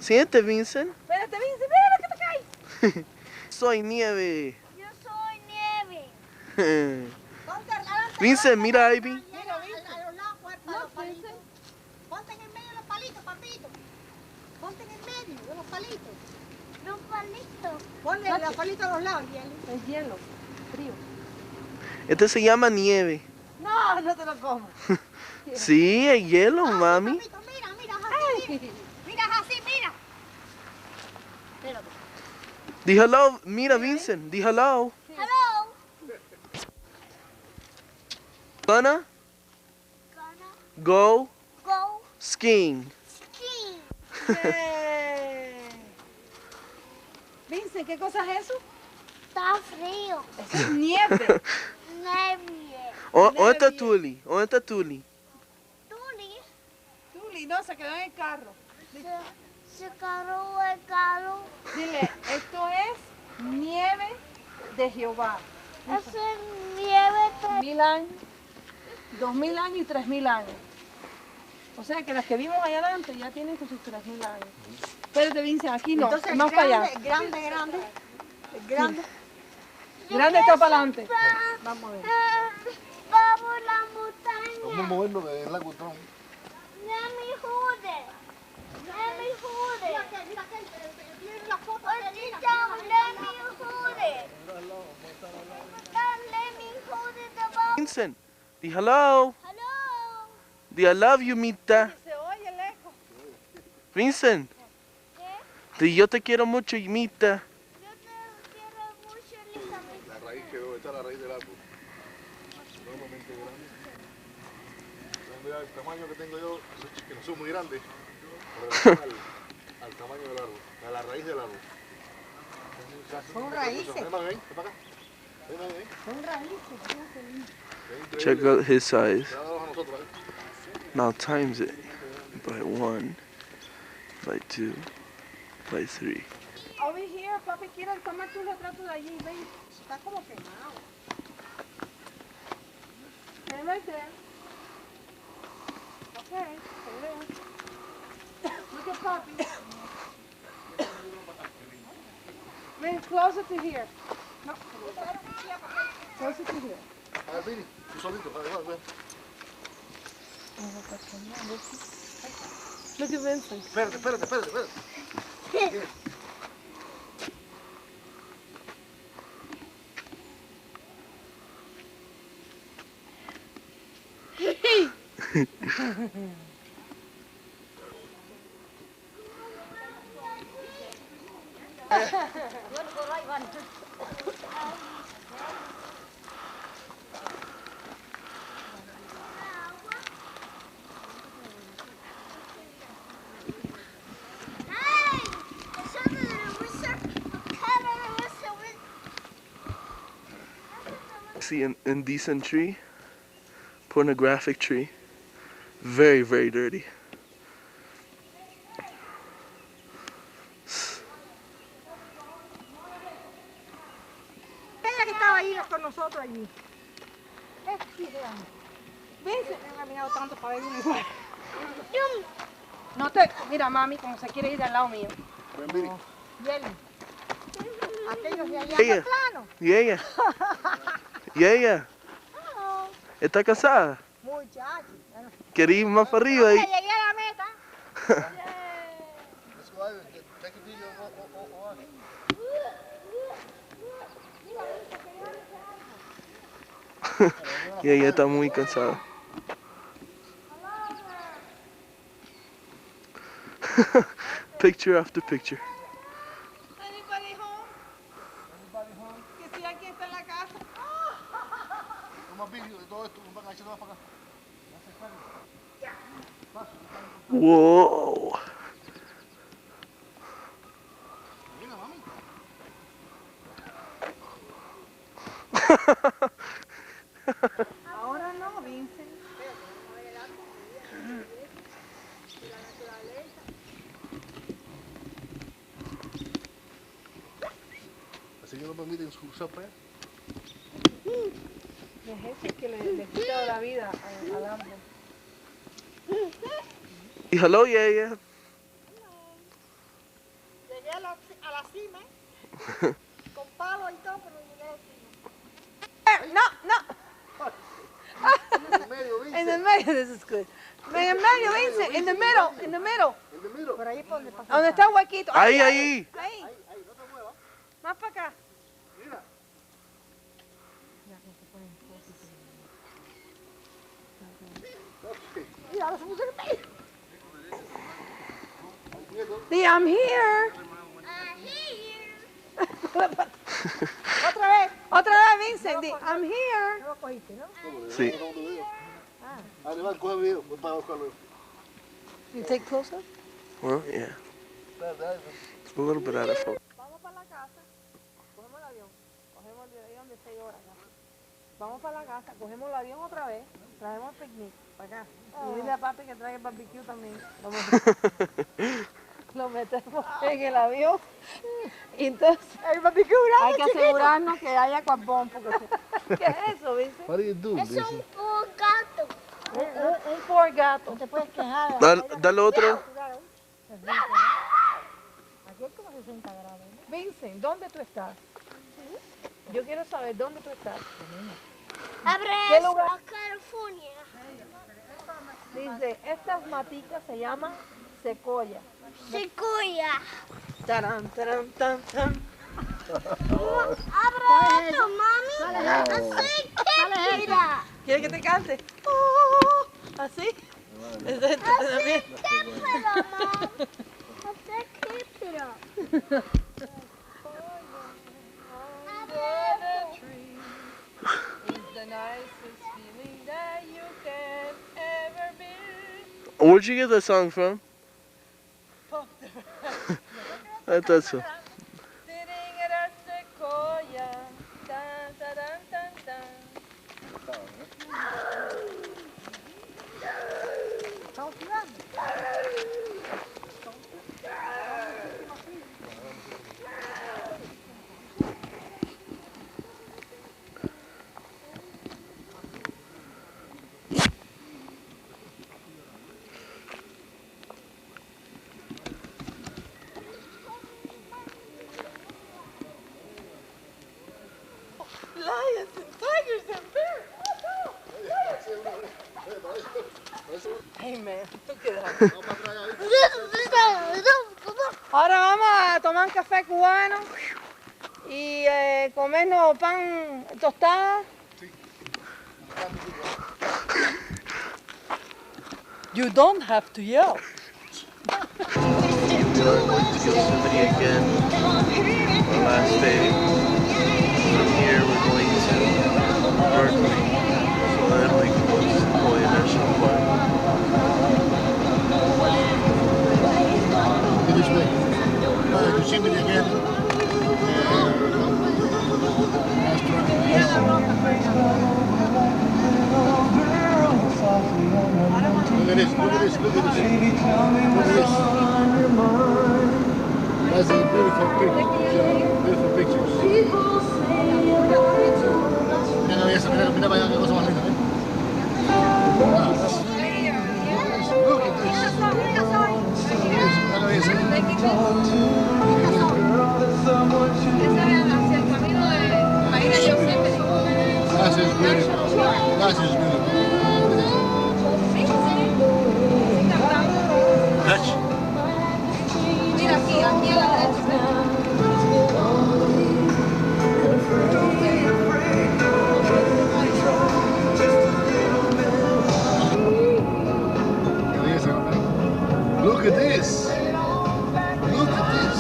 Siéntate, Vincent. Espérate, Vincent, mira que te caes. Soy nieve. Yo soy nieve. Ponte adelante. Vincent, mira, Ivy. Mira, a los lados, pues, para los palitos. Ponte en el medio de los palitos, papito. Ponte en el medio de los palitos. Los palitos. Ponle los palitos a los lados, hielo. Es hielo, frío. Este se llama nieve. No, no te lo como. Sí, es hielo, mami. Papito, mira, así, mira, así, mira. Espérate. Di hello. Mira, Vincent. Di hello. Hello. Gonna Gonna go go skiing. skiing. Vincent, ¿qué cosa es eso? Está frío. Eso es nieve. Nieve. ¿Dónde está Tuli? ¿Dónde está Tuli? Tuli. Tuli, no, se quedó en el carro. Se cargó el carro. Dile, esto es nieve de Jehová. Eso es nieve. 1000 años, 2000 años y 3000 años. O sea que las que vimos allá adelante ya tienen sus 3000 años. Espérate, Vincent, aquí no, Entonces, más para allá. grande. Grande está para adelante. Vamos a ver. Vamos a la montaña. Vamos a movernos que es la cuestión. Let me hold it. Let me hold it. Mira la foto. Let me hold it. Let me hold it. The ball. Vincent, di hello. Hello. Di I love you, Mita. Se oye el eco. Vincent, ¿Qué? di yo te quiero mucho, Mita. Yo te quiero mucho, Elizabeth. La raíz quedó, esta es la raíz del árbol. Enormemente grande. Mira el tamaño que tengo yo, que no son muy grandes, pero al tamaño del árbol, a la raíz del árbol. Son raíces. Ven para acá. Ven ahí. Son raíces. Check out his size. Ya vamos a nosotros, Now times it by 1, by 2, by 3. Over here, papi, quiero tomar tus retratos de allí, ven. Está como quemado. Ven right there. Okay, look at papi. Ven, closer to here. No, closer to here. A ver, Vini, tú solito, ven. Look at Vincent. Espérate. See an indecent tree, pornographic tree, very, very dirty. Ella que estaba ahí con nosotros allí. Es gigante. Vincent, he caminado tanto para ver uno igual. No te, mira mami como se quiere ir al lado mío. Ven, Vini. Yeli. Aquellos de allá Ella. plano. ¿Y ella? ¿Y ella? ¿Está casada? Muchachos. ¿Quería ir más para arriba? Ya llegué a la meta. Let's go out and take a video or Y ella está muy cansada. Picture after picture. Anybody home? Que si alguien está en la casa. Toma vídeo de todo esto, van a echarlo para acá. Wow. Mira, mami. Ahora no, Vincent. Así que no permiten usar para allá. Es ese que le quita la vida al árbol. Y hello, yeah. Llegué a la cima. Con palo y todo, pero llegué a la cima. No. In the middle, this is good. In the middle, Vincent, in the middle. Por ahí por donde pasa. Donde está el huequito. Ahí. Ahí. No te muevas. Más para acá. Mira. Mira, ahora se puso en medio. I'm here. Otra vez, Vincent. I'm here. No lo cogiste, ¿no? Sí. Aníbal, coge el video, voy para buscarlo. You take closer. Well, yeah. It's a little bit out of focus. Vamos para la casa, cogemos el avión, cogemos el avión de 6 horas casi. Vamos para la casa, cogemos el avión otra vez, traemos el picnic para acá. Y dile a papi que traiga el barbecue también. Lo metemos en el avión. Y entonces hay que asegurarnos que haya carbón. ¿Qué es eso, Vincent? What do you do? Es un gato. Un por gato. No te puedes quejar. Dale otro. Aquí es como 60 grados. Vincent, ¿dónde tú estás? Yo quiero saber dónde tú estás. Abre ¿Qué eso lugar? a California. Dice, estas maticas se llaman secoya. Sequoia. Tarán, tarán, tan, tan. Abre eso, mami. Así que mira. ¿Quieres que te cante? Oh, ¿así? Eso es entrenamiento. Where'd you get that song from? I thought so. Sitting at a sequoia. Tan, taran, tan, tan. Lions and tigers and bears. Hey man, tú quedas. Ahora vamos a tomar café cubano y comernos pan tostado. You don't have to yell. Went to Yosemite again. Our last day. From here we're going to Berkeley. So then we can go to Sequoia National Park. This way. Yosemite again. Look at this, look at this, look at this. Look at this. That's a beautiful pictures. Mira, mira para allá, qué cosa más linda, ¿eh? Look at this. Mira eso. Gracias, Miguel. Mira aquí, aquí a la derecha. Look at this. Look at this.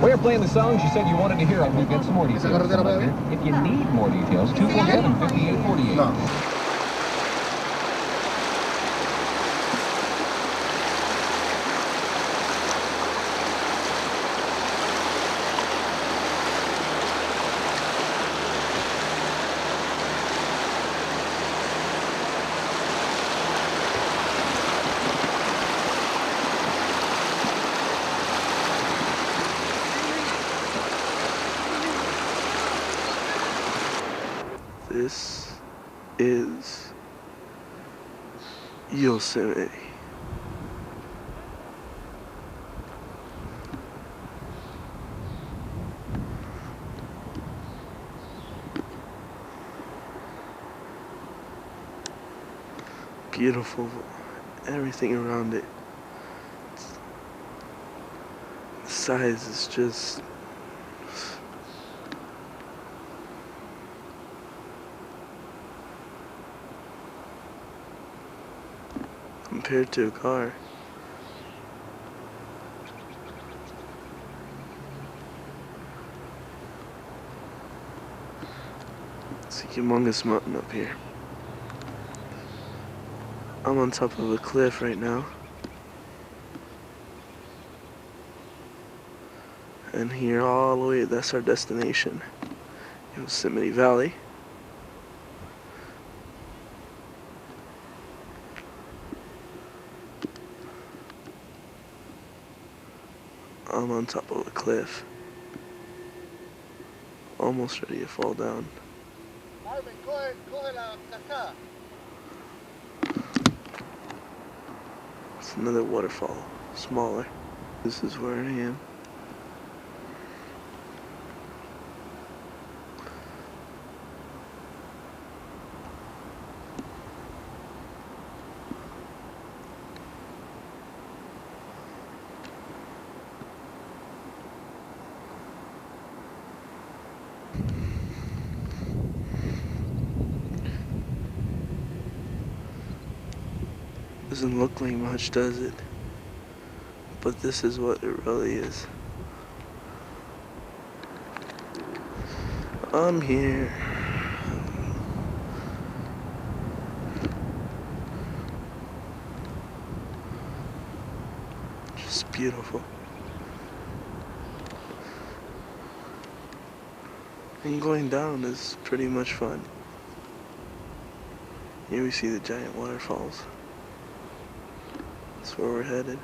We're playing the songs you said you wanted to hear. I'm going to get some more details. If you need more details, 247-5848. No. This is Yosemite. Beautiful, everything around it. The size is just compared to a car. It's a humongous mountain up here. I'm on top of a cliff right now. And here all the way, that's our destination. Yosemite Valley. I'm on top of a cliff. Almost ready to fall down. It's another waterfall, smaller. This is where I am. Doesn't look like much, does it? But this is what it really is. I'm here. Just beautiful. And going down is pretty much fun. Here we see the giant waterfalls. That's where we're headed.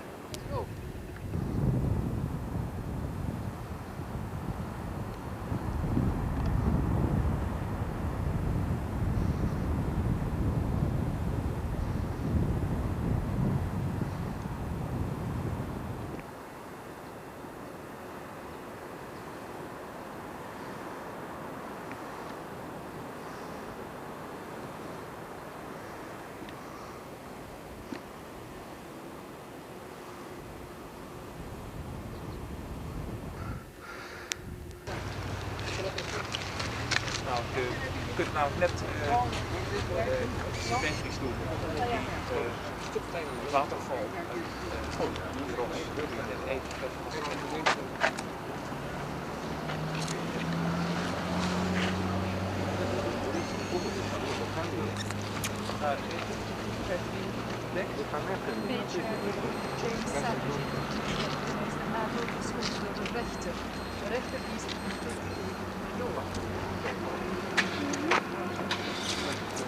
Je kunt nou net Bentley-stoel, waterval,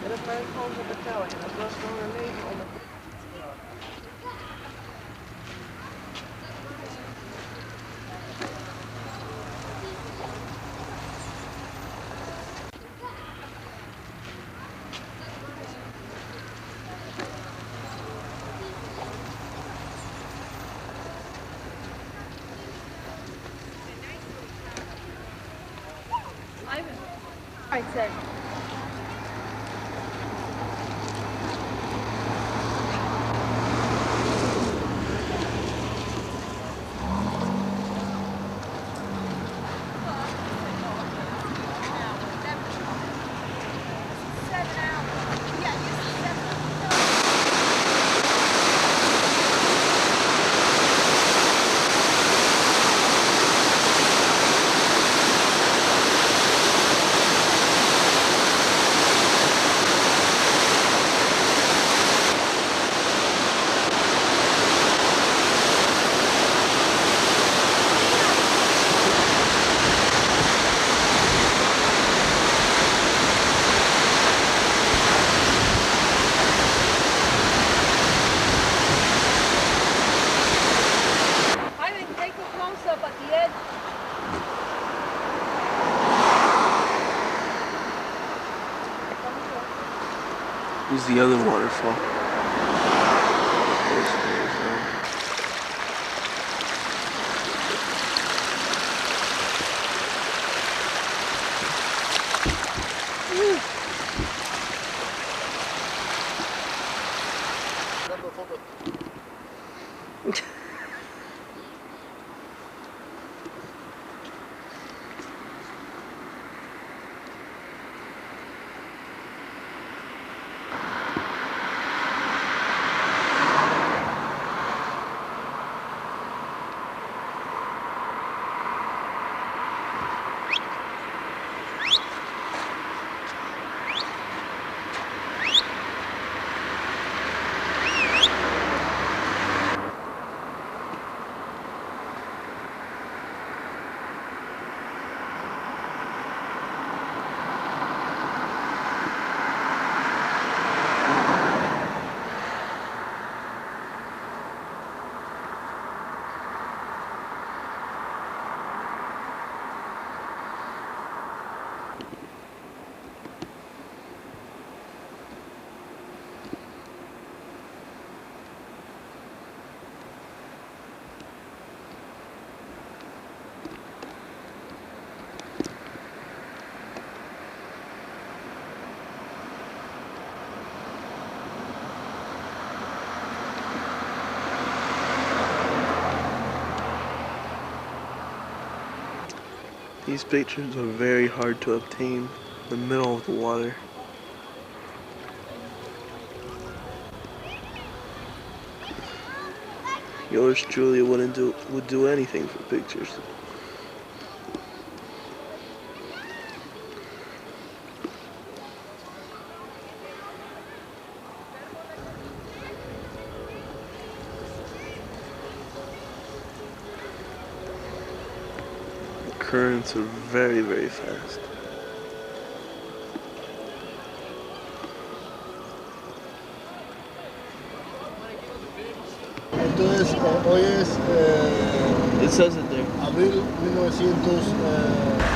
En dat blijft gewoon zo betalen. En dat was gewoon een leven onder. myself. Up at the edge. Here's the other waterfall. These pictures are very hard to obtain in the middle of the water. Yours truly would do anything for pictures. Currents are very, very fast. Entonces, hoy es It says it there. abril 1900.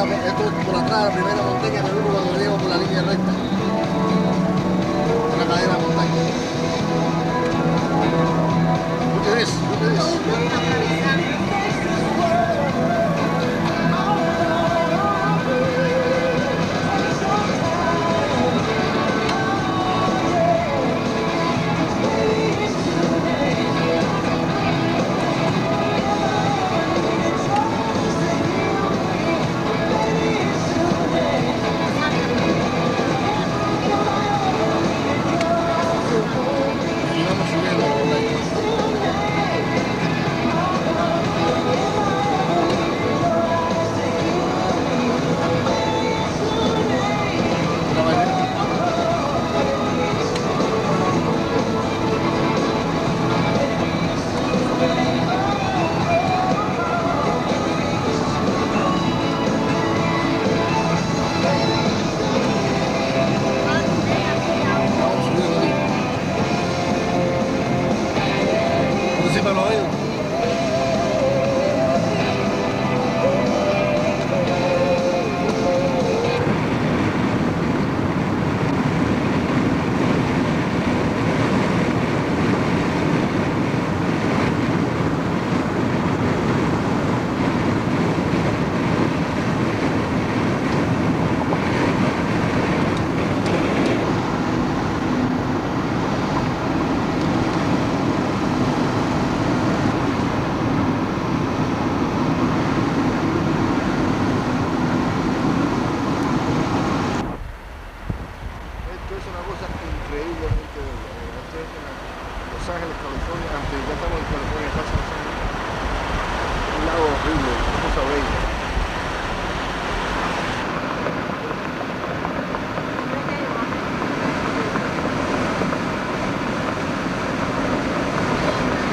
esto es por atrás, la primera montaña que vemos cuando llegamos por la línea recta. Es la cadena de montaña. Look at this, look at this. Los Ángeles, California, antes ya estamos en California, casi un lago horrible, una cosa bella.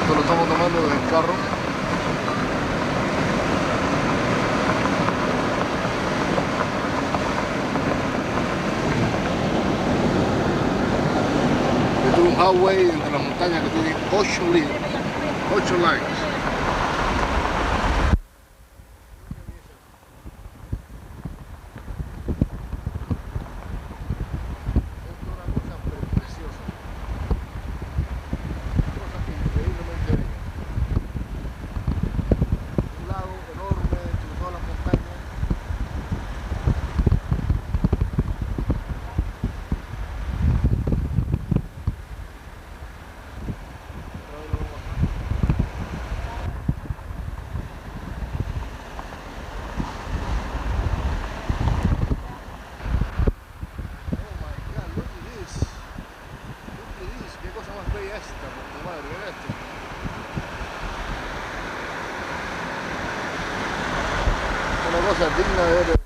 Esto lo estamos tomando desde el carro. Esto es un highway entre las montañas que tiene 8 lanes. Una cosa digna de ver.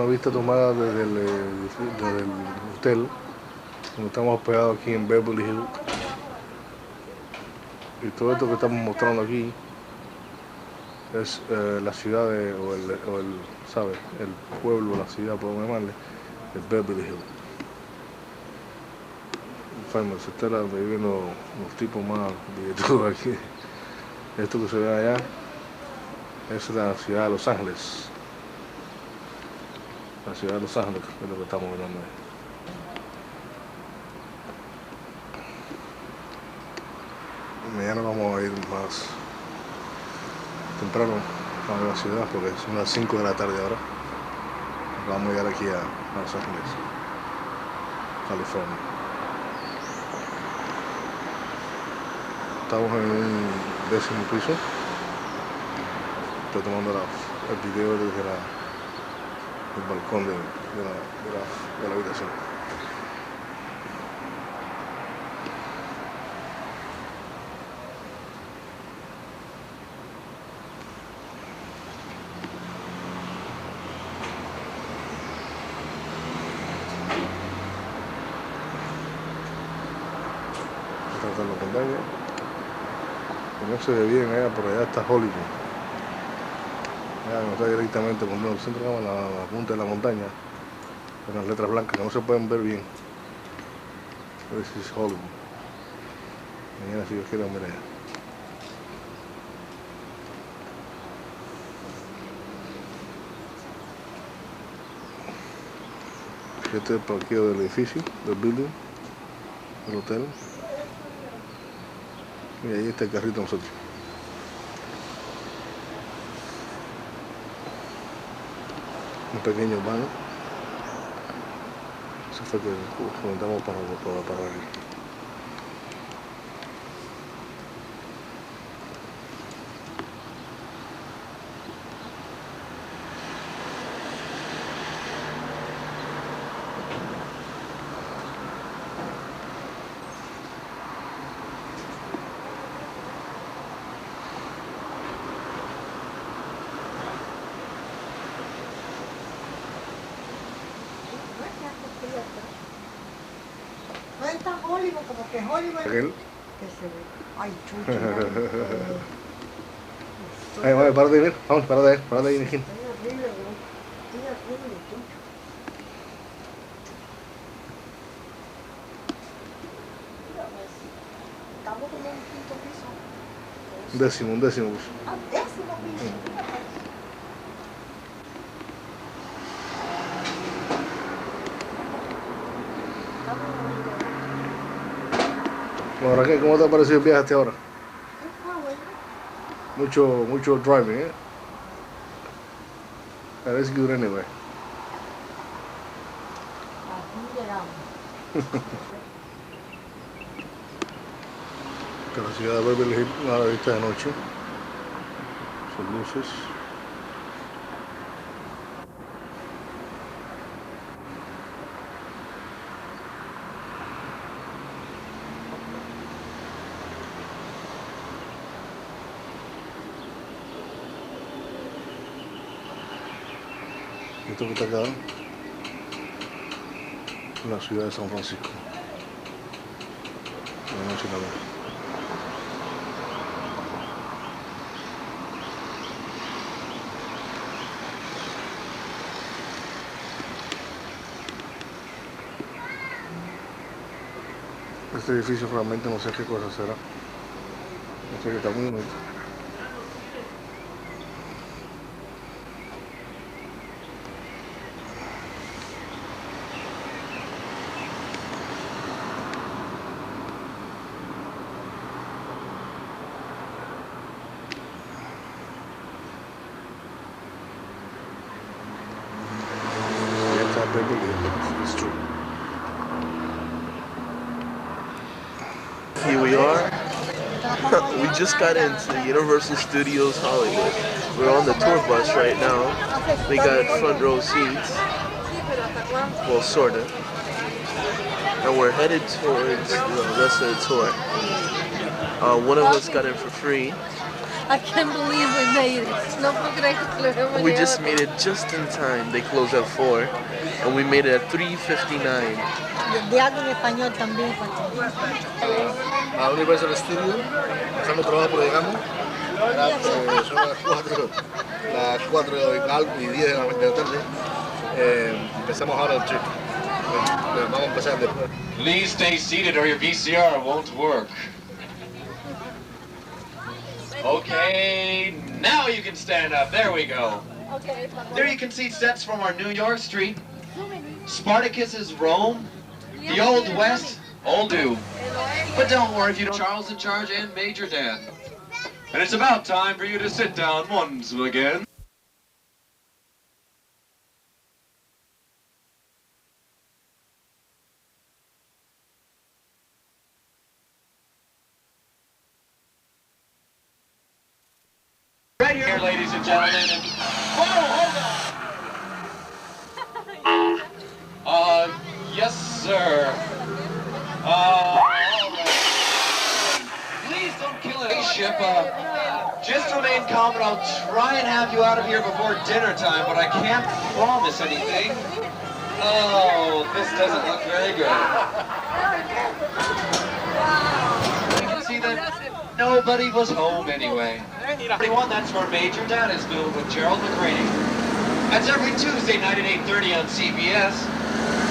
vista tomada desde el hotel, donde estamos hospedados aquí en Beverly Hills. Y todo esto que estamos mostrando aquí es la ciudad ¿sabe? El pueblo, la ciudad, podemos llamarle, de Beverly Hills. Farmers, esta es la donde viven los tipos más billetudos aquí. Esto que se ve allá es la ciudad de Los Ángeles. La ciudad de Los Ángeles es lo que estamos mirando ahí. Mañana vamos a ir más temprano a la ciudad porque son las 5 de la tarde ahora. Vamos a llegar aquí a Los Ángeles, California. Estamos en un 10º piso. Estoy tomando el video desde el balcón de la habitación. Esta es la montaña. No se ve bien allá, por allá está Hollywood. Allá no está directamente con el centro, la punta de la montaña, con las letras blancas que no se pueden ver bien. This is Hollywood. Mañana si Dios quiere ver allá. Este es el parqueo del edificio, del building, del hotel. Y ahí está el carrito de nosotros. Un pequeño baño. Eso fue que comentamos para aquí. No es tan Hollywood como que Hollywood. Que se ve. Ay, chucho. Ay, vale, párate ahí, vamos, párate ahí, Nijín. Estoy horrible, chucho. Estamos como en un 5º piso. Un décimo piso. Ah, 10º piso. Bueno, Raquel, ¿cómo te ha parecido el viaje hasta ahora? Mucho driving, ¿eh? That's good anyway. Aquí llegamos. Que la ciudad de Beverly Hills, a la vista de noche. Sus luces. Esto que está acá, la ciudad de San Francisco. La noche también. Este edificio realmente no sé qué cosa será. No sé qué está muy bonito. It's true. Here we are. We just got into Universal Studios Hollywood. We're on the tour bus right now. We got front row seats. Well, sort of. And we're headed towards the rest of the tour. One of us got in for free. I can't believe we made it. No puedo creer que lo hemos We llegado. just made it just in time. They closed at 4, and we made it at 3:59. De algo en español también. A Universal Studios, empezando trabajo porque llegamos. Son las 4 y 10 de la tarde. Empezamos ahora el trip. Vamos a empezar después. Please stay seated or your VCR won't work. Okay, now you can stand up. There we go. There you can see sets from our New York Street, Spartacus's Rome, the Old West, Old Do. But don't worry if you don't. Charles in Charge and Major Dan. And it's about time for you to sit down once again. Right here, ladies and gentlemen. And, hold on. Yes, sir. All right. Please don't kill it. Ship, just remain calm and I'll try and have you out of here before dinner time, but I can't promise anything. Oh, this doesn't look very good. You can see that nobody was home anyway. 41, that's where Major Dan is filmed with Gerald McRaney. That's every Tuesday night at 8:30 on CBS.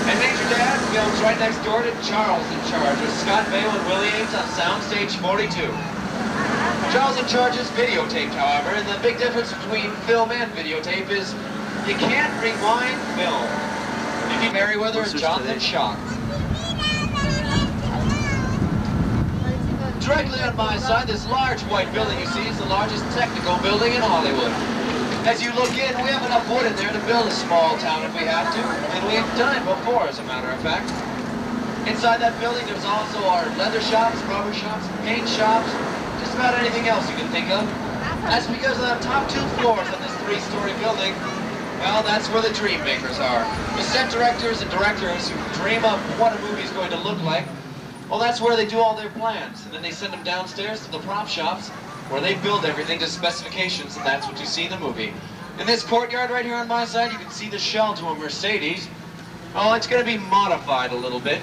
And Major Dan films right next door to Charles in Charge with Scott Baio and Willie Ames on Soundstage 42. Charles in Charge is videotaped, however, and the big difference between film and videotape is you can't rewind film. You need Merriweather and Jonathan Shock. Directly on my side, this large white building you see is the largest technical building in Hollywood. As you look in, we have enough wood in there to build a small town if we have to, and we've done it before, as a matter of fact. Inside that building, there's also our leather shops, rubber shops, paint shops, just about anything else you can think of. That's because the top 2 floors of this 3-story building, well, that's where the dream makers are. The set directors and directors who dream up what a movie's going to look like. Well, that's where they do all their plans, and then they send them downstairs to the prop shops where they build everything to specifications, and that's what you see in the movie. In this courtyard right here on my side, you can see the shell to a Mercedes. Oh, it's going to be modified a little bit,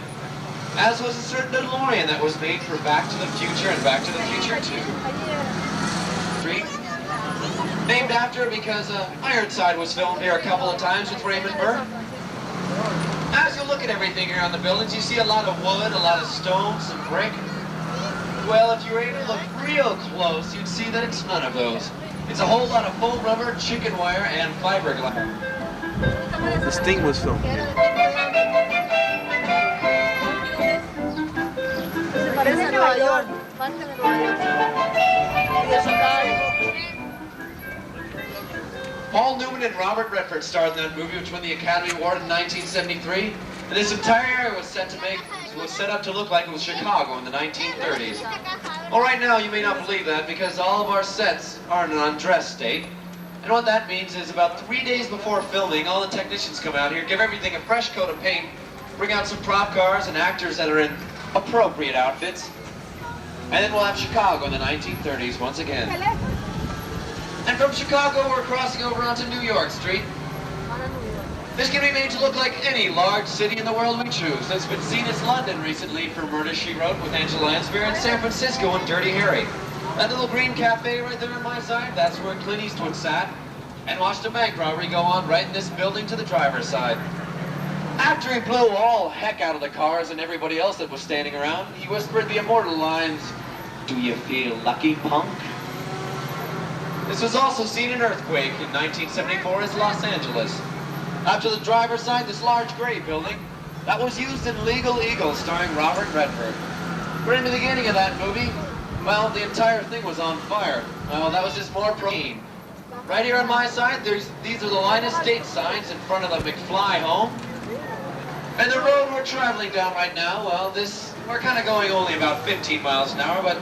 as was a certain DeLorean that was made for Back to the Future and Back to the Future 2. Named after because Ironside was filmed here a couple of times with Raymond Burr. As you look at everything here on the buildings, you see a lot of wood, a lot of stone, some brick. Well, if you were able to look real close, you'd see that it's none of those. It's a whole lot of faux rubber, chicken wire, and fiberglass. This thing was filmed here. Parece Nueva York, parte de Nueva York. Y de Chicago. Paul Newman and Robert Redford starred in that movie, which won the Academy Award in 1973. And this entire area was set up to look like it was Chicago in the 1930s. Well, right now you may not believe that because all of our sets are in an undressed state. And what that means is about 3 days before filming, all the technicians come out here, give everything a fresh coat of paint, bring out some prop cars and actors that are in appropriate outfits. And then we'll have Chicago in the 1930s once again. And from Chicago, we're crossing over onto New York Street. This can be made to look like any large city in the world we choose. It's been seen as London recently for Murder, She Wrote with Angela Lansbury, and San Francisco in Dirty Harry. That little green cafe right there on my side, that's where Clint Eastwood sat and watched a bank robbery go on right in this building to the driver's side. After he blew all heck out of the cars and everybody else that was standing around, he whispered the immortal lines, "Do you feel lucky, punk?" This was also seen in Earthquake in 1974 as Los Angeles. After the driver's side, this large gray building, that was used in Legal Eagle starring Robert Redford. But in the beginning of that movie, well, the entire thing was on fire. Well, that was just more protein. Right here on my side, these are the line of state signs in front of the McFly home. And the road we're traveling down right now, well, we're kind of going only about 15 miles an hour, but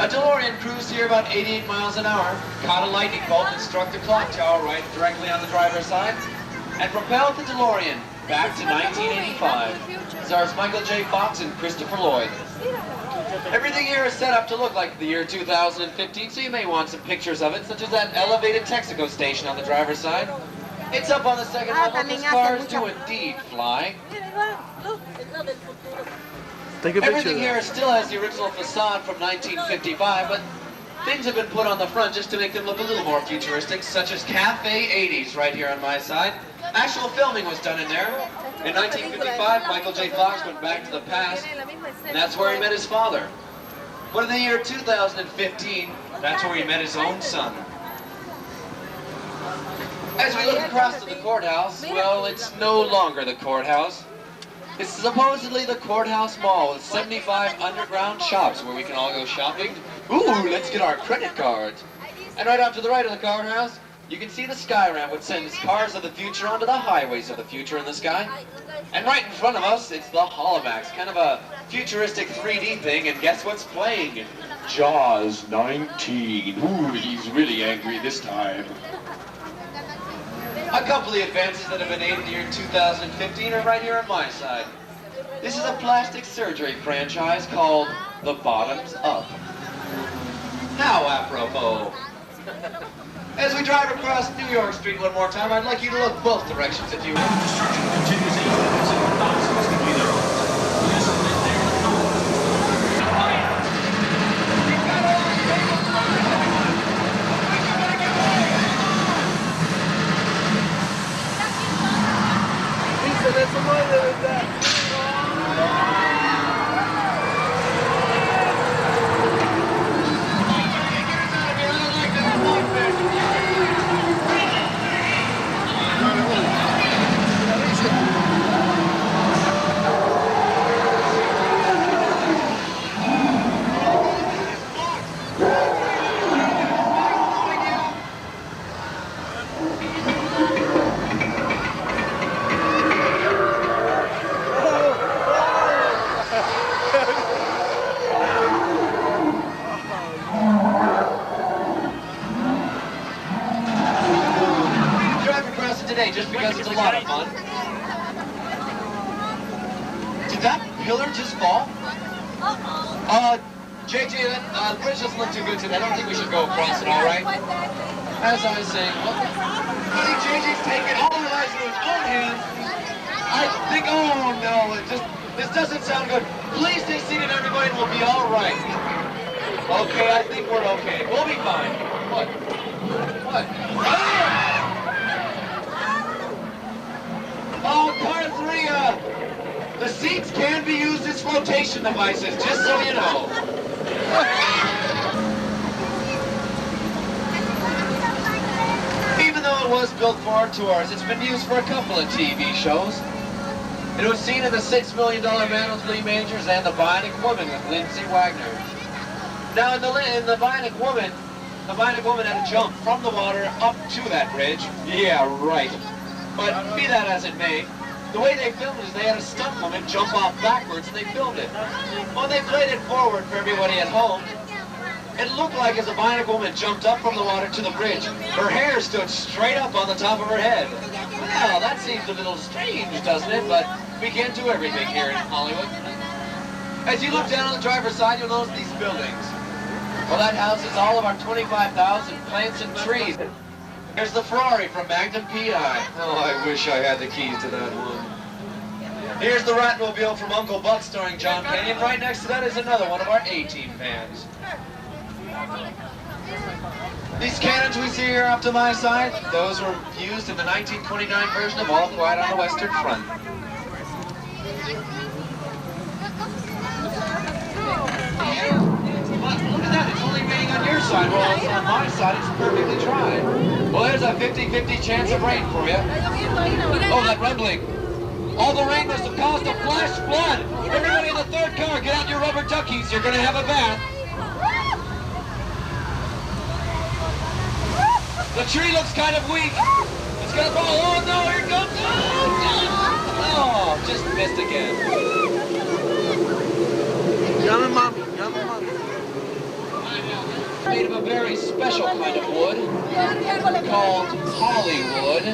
a DeLorean cruised here about 88 miles an hour, caught a lightning bolt and struck the clock tower right directly on the driver's side, and propelled the DeLorean back to 1985. Stars Michael J. Fox and Christopher Lloyd. Everything here is set up to look like the year 2015, so you may want some pictures of it, such as that elevated Texaco station on the driver's side. It's up on the second level. These cars do indeed fly. Take a picture. Everything here still has the original facade from 1955, but things have been put on the front just to make them look a little more futuristic, such as Cafe 80s right here on my side. Actual filming was done in there. In 1955, Michael J. Fox went back to the past, and that's where he met his father. But in the year 2015, that's where he met his own son. As we look across to the courthouse, well, it's no longer the courthouse. It's supposedly the Courthouse Mall with 75 underground shops where we can all go shopping. Ooh, let's get our credit cards. And right off to the right of the courthouse, you can see the sky ramp which sends cars of the future onto the highways of the future in the sky. And right in front of us, it's the Holomax, kind of a futuristic 3D thing, and guess what's playing? Jaws 19. Ooh, he's really angry this time. A couple of the advances that have been made in the year 2015 are right here on my side. This is a plastic surgery franchise called The Bottoms Up. Now, apropos. As we drive across New York Street one more time, I'd like you to look both directions if you will. Just because it's a lot of fun. Did that pillar just fall? JJ, the bridge doesn't look too good today. I don't think we should go across it, all right? As I was saying, I think JJ's taking all the lives into his own hands. I think, oh no, this doesn't sound good. Please stay seated, everybody, and we'll be all right. Okay, I think we're okay. We'll be fine. What? What? Ah! Oh, car 3, the seats can be used as flotation devices, just so you know. Even though it was built for tours, it's been used for a couple of TV shows. It was seen in the $6 Million Man with Lee Majors and The Bionic Woman with Lindsay Wagner. Now, in the Bionic Woman had to jump from the water up to that bridge. Yeah, right. But be that as it may, the way they filmed it is they had a stunt woman jump off backwards and they filmed it. When they played it forward for everybody at home, it looked like as the Bionic Woman jumped up from the water to the bridge, her hair stood straight up on the top of her head. Well, that seems a little strange, doesn't it? But we can't do everything here in Hollywood. As you look down on the driver's side, you'll notice these buildings. Well, that houses all of our 25,000 plants and trees. Here's the Ferrari from Magnum P.I. Oh, I wish I had the keys to that one. Here's the Ratmobile from Uncle Buck starring John Penny, and right next to that is another one of our A-Team fans. These cannons we see here off to my side, those were used in the 1929 version of All Quiet on the Western Front. Look at that, it's only raining on your side, while on my side it's perfectly dry. Well, there's a 50-50 chance of rain for you. Oh, that rumbling. All the rain must have caused a flash flood. Everybody in the third car, get out your rubber duckies. You're going to have a bath. The tree looks kind of weak. It's going to fall. Oh, no, here it comes. Oh, just missed again. Yummy, mommy. Yummy, mommy. Made of a very special kind of wood called Hollywood.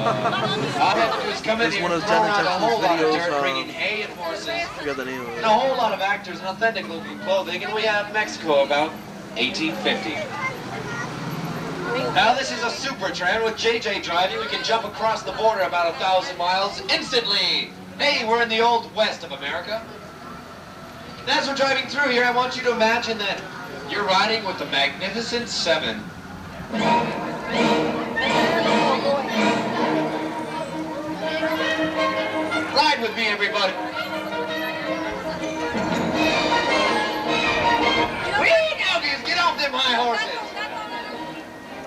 It's one of Janet Jackson's videos. Forgot the name of it. And a whole lot of actors in authentic looking clothing, and we have Mexico about 1850. Now this is a super tram with JJ driving. We can jump across the border about 1,000 miles instantly. Hey, we're in the old west of America. And as we're driving through here, I want you to imagine that you're riding with the Magnificent Seven. Ride with me, everybody. Whee, doggies, get off them high horses.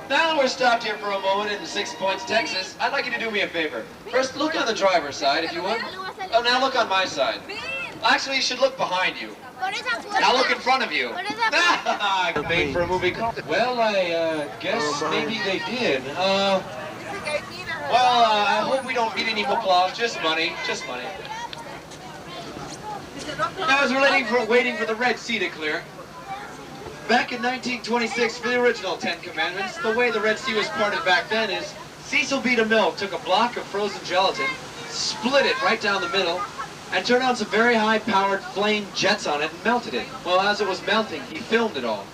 Now that we're stopped here for a moment in 6 Points, Texas, I'd like you to do me a favor. First, look on the driver's side, if you would. Oh, now look on my side. Actually, you should look behind you. Now look in front of you. Made for a movie. Well, I guess maybe they did. Well, I hope we don't get any applause. Just money. Just money. Now, as we're waiting for the Red Sea to clear, back in 1926, for the original 10 Commandments, the way the Red Sea was parted back then is Cecil B. DeMille took a block of frozen gelatin, split it right down the middle, and turned on some very high-powered flame jets on it and melted it. Well, as it was melting, he filmed it all.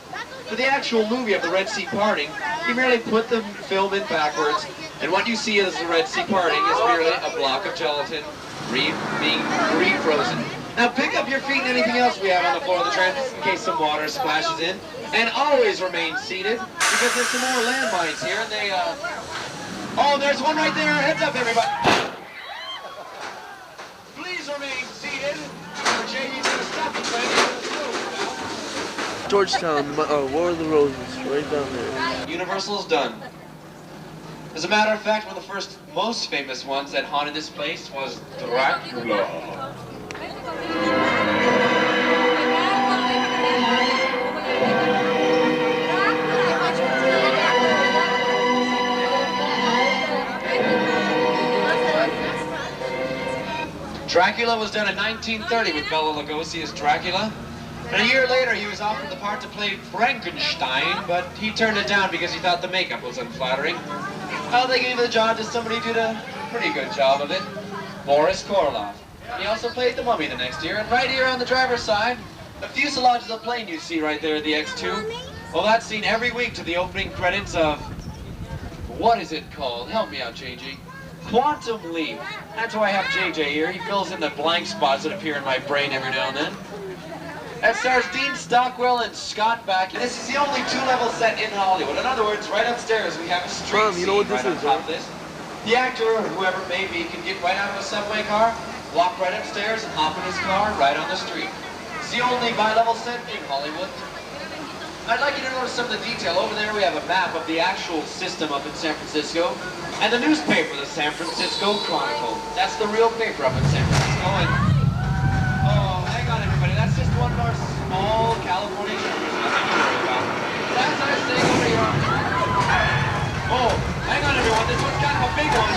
For the actual movie of the Red Sea parting, he merely put the film in backwards, and what you see as the Red Sea parting is merely a block of gelatin being refrozen. Now pick up your feet and anything else we have on the floor of the tram, just in case some water splashes in. And always remain seated, because there's some more landmines here, and they, Oh, there's one right there. Heads up, everybody. Please remain seated. JD's going to stop the train. Georgetown, War of the Roses, right down there. Universal's done. As a matter of fact, one of the first most famous ones that haunted this place was Dracula. Dracula was done in 1930 with Bela Lugosi as Dracula. And a year later, he was offered the part to play Frankenstein, but he turned it down because he thought the makeup was unflattering. Well, they gave the job to somebody who did a pretty good job of it, Boris Karloff. He also played the Mummy the next year, and right here on the driver's side, the fuselage of the plane you see right there, the X-2. Well, that's seen every week to the opening credits of, what is it called? Help me out, JJ. Quantum Leap. That's why I have JJ here. He fills in the blank spots that appear in my brain every now and then. That stars Dean Stockwell and Scott Bakula. This is the only two-level set in Hollywood. In other words, right upstairs we have a street scene right on top of this. The actor, or whoever it may be, can get right out of a subway car, walk right upstairs, and hop in his car right on the street. It's the only bi-level set in Hollywood. I'd like you to notice some of the detail. Over there we have a map of the actual system up in San Francisco, and the newspaper, the San Francisco Chronicle. That's the real paper up in San Francisco. And, oh, hang on everybody, that's just one of our small California showers. Nothing to worry about. As I say over here. Oh, hang on everyone, this one's kind of a big one.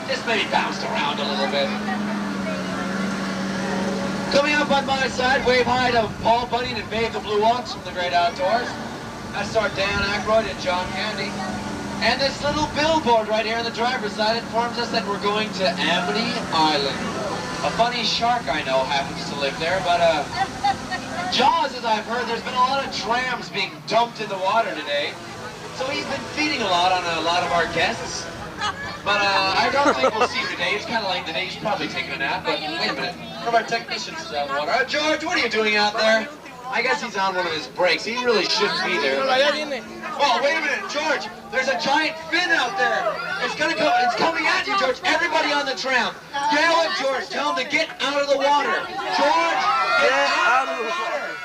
Just maybe bounced around a little bit. Coming up on my side, wave hi to Paul Bunyan and Babe the Blue Ox from the Great Outdoors. That's our Dan Aykroyd and John Candy. And this little billboard right here on the driver's side informs us that we're going to Amity Island. A funny shark I know happens to live there, but Jaws, as I've heard, there's been a lot of trams being dumped in the water today. So he's been feeding a lot on a lot of our guests. But I don't think we'll see him today. It's kind of late today. He's probably taking a nap. But wait a minute. One of our technicians is out in the water. George, what are you doing out there? I guess he's on one of his breaks. He really shouldn't be there. Oh, wait a minute, George. There's a giant fin out there. It's gonna come. It's coming at you, George. Everybody on the tram. Yell at George. Tell him to get out of the water. George, get out of the water.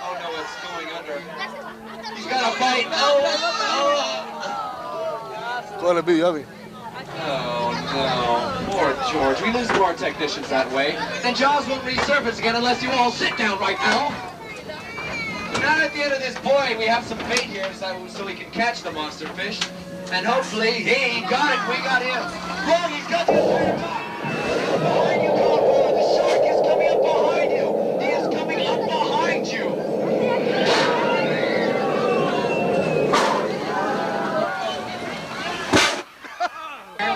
Oh no, it's going under. He's got a bite. Gonna be yummy. Oh no, poor George. We lose more technicians that way. And Jaws won't resurface again unless you all sit down right now. Now at the end of this buoy, we have some bait here so we can catch the monster fish. And hopefully, hey, he got it. We got him. Wrong, he's got the other top. Behind you, Colorado. The shark is coming up behind you. He is coming up behind you.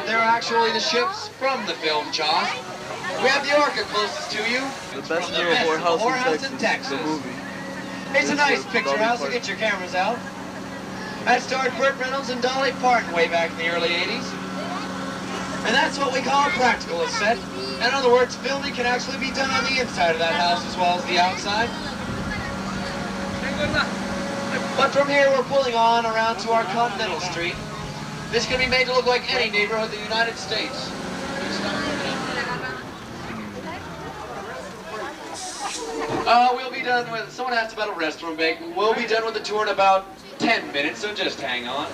They're actually the ships from the film Jaws. We have the Orca closest to you. The best little whorehouse in Texas. The movie. It's a nice picture house, so get your cameras out. That starred Burt Reynolds and Dolly Parton way back in the early 80s. And that's what we call a practical set. In other words, filming can actually be done on the inside of that house as well as the outside. But from here, we're pulling on around to our Continental Street. This can be made to look like any neighborhood in the United States. We'll be done with, someone asked about a restroom break. We'll be done with the tour in about 10 minutes, so just hang on.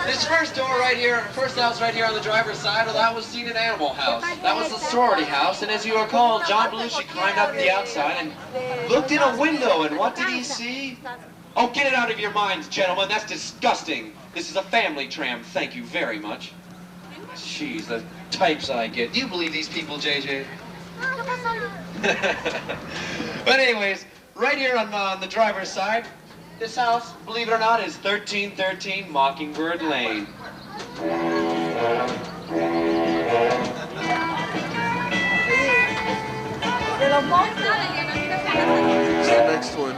This first door right here, first house right here on the driver's side, well, that was seen an animal house. That was the sorority house, and as you recall, John Belushi climbed up the outside and looked in a window, and what did he see? Oh, get it out of your minds, gentlemen, that's disgusting. This is a family tram, thank you very much. Jeez, the types I get. Do you believe these people, JJ? But anyways, right here on the driver's side, this house, believe it or not, is 1313 Mockingbird Lane. It's the next one.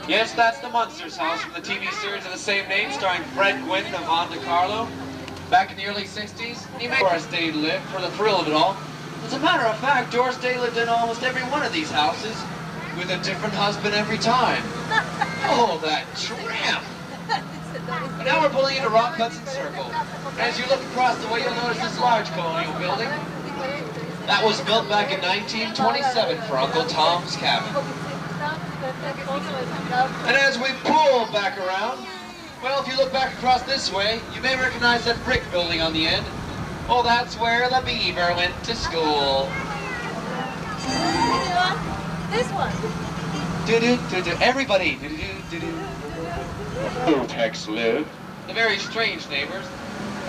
Yes, that's the Munsters house from the TV series of the same name, starring Fred Gwynn and Yvonne DiCarlo. Back in the early 60s, he made Doris Day live for the thrill of it all. As a matter of fact, Doris Day lived in almost every one of these houses with a different husband every time. Oh, that tramp! But now we're pulling into Rock Hudson Circle. As you look across the way, you'll notice this large colonial building. That was built back in 1927 for Uncle Tom's Cabin. And as we pull back around, well, if you look back across this way, you may recognize that brick building on the end. Oh, that's where the beaver went to school. This one. Everybody. Tex lived. The very strange neighbors.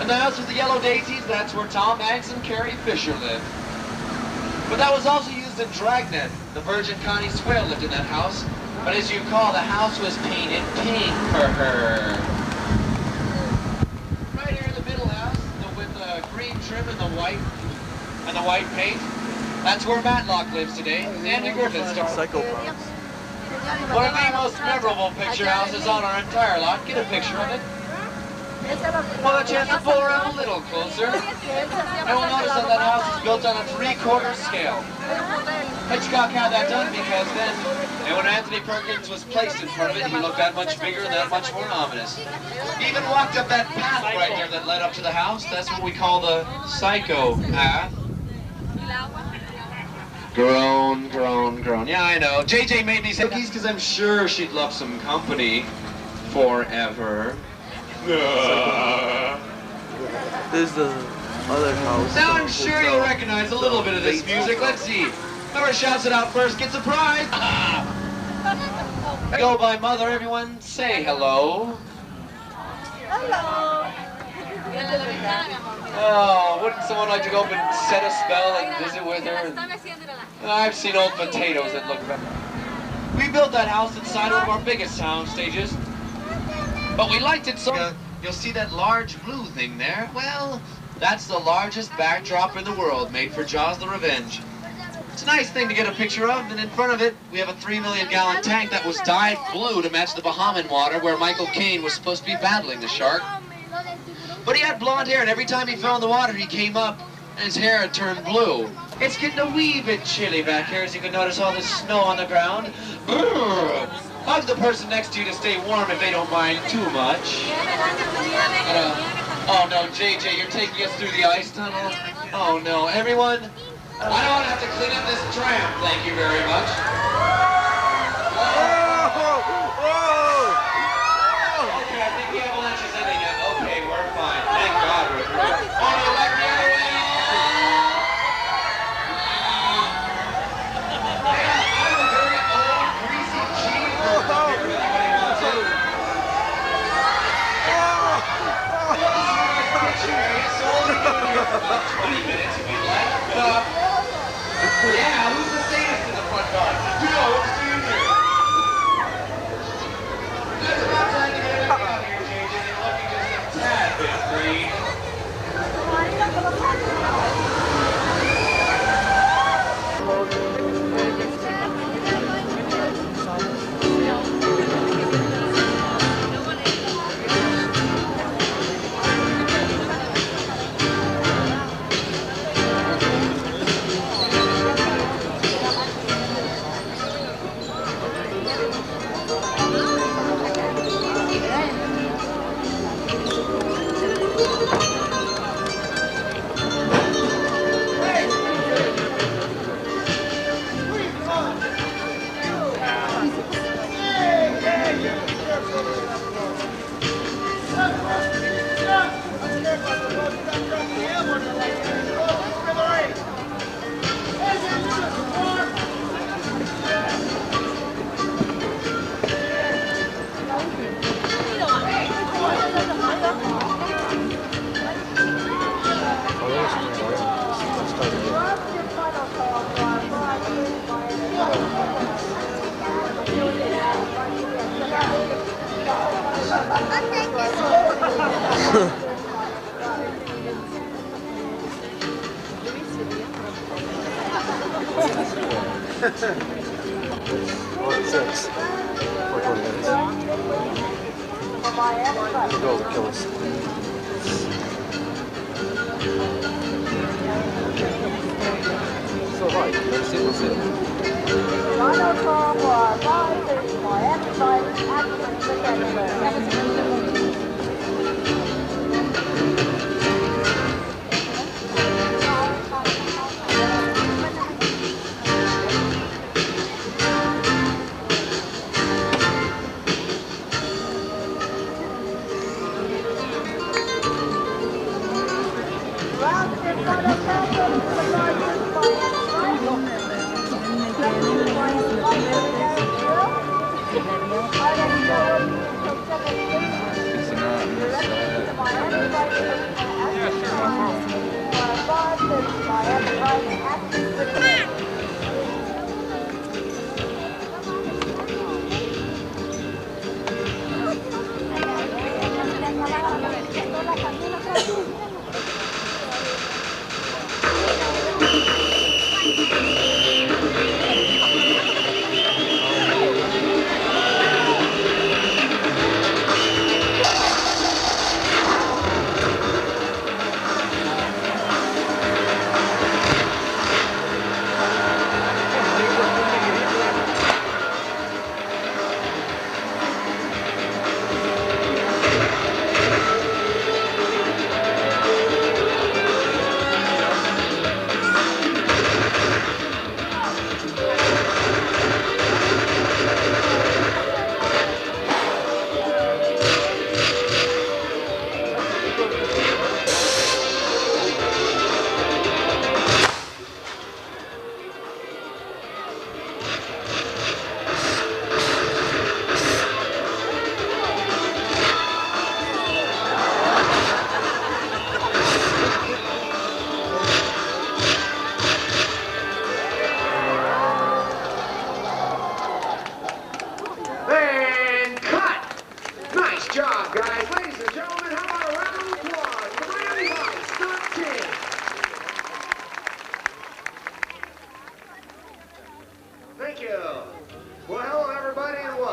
And the house with the yellow daisies, that's where Tom Hanks and Carrie Fisher lived. But that was also used in Dragnet. The Virgin Connie Swale lived in that house. But as you recall, the house was painted pink for her. Right here in the middle house, with the green trim and the white paint, that's where Matlock lives today. Andy Griffith started. Psychopaths. One of the most memorable picture houses on our entire lot. Get a picture of it. Well, a chance to pull around a little closer. And we'll notice that that house is built on a 3/4 scale. Hitchcock had that done because then, and when Anthony Perkins was placed in front of it, he looked that much bigger and that much more ominous. He even walked up that path right there that led up to the house. That's what we call the psycho path. Groan, groan, groan. Yeah, I know. JJ made these cookies because I'm sure she'd love some company forever. There's the other house. Now I'm sure you'll recognize a little bit of this music. Let's see. Whoever shouts it out first gets a prize. Go by Mother, everyone. Say hello. Hello. Oh, wouldn't someone like to go up and set a spell and visit with her? I've seen old potatoes that look better. We built that house inside one of our biggest sound stages, but we liked it so. You'll see that large blue thing there. Well, that's the largest backdrop in the world, made for Jaws the Revenge. It's a nice thing to get a picture of, and in front of it, we have a 3-million-gallon tank that was dyed blue to match the Bahamian water where Michael Caine was supposed to be battling the shark. But he had blonde hair, and every time he fell in the water, he came up, and his hair had turned blue. It's getting a wee bit chilly back here, as you can notice all this snow on the ground. Brrr. Hug the person next to you to stay warm if they don't mind too much. Oh no, JJ, you're taking us through the ice tunnel? Oh no, everyone, I don't have to clean up this tram, thank you very much. Okay, I think the avalanche is ending now. Okay, we're fine. Thank God we're through. Oh no, back the other way! I have a very old, greasy cheeseburger here if anybody wants it. It's only been here for about 20 minutes if you'd like. Yeah, who's the sadist in the front car? No, let's see you here. It's about time to get everything out here, JJ. You're looking just a tad bit green.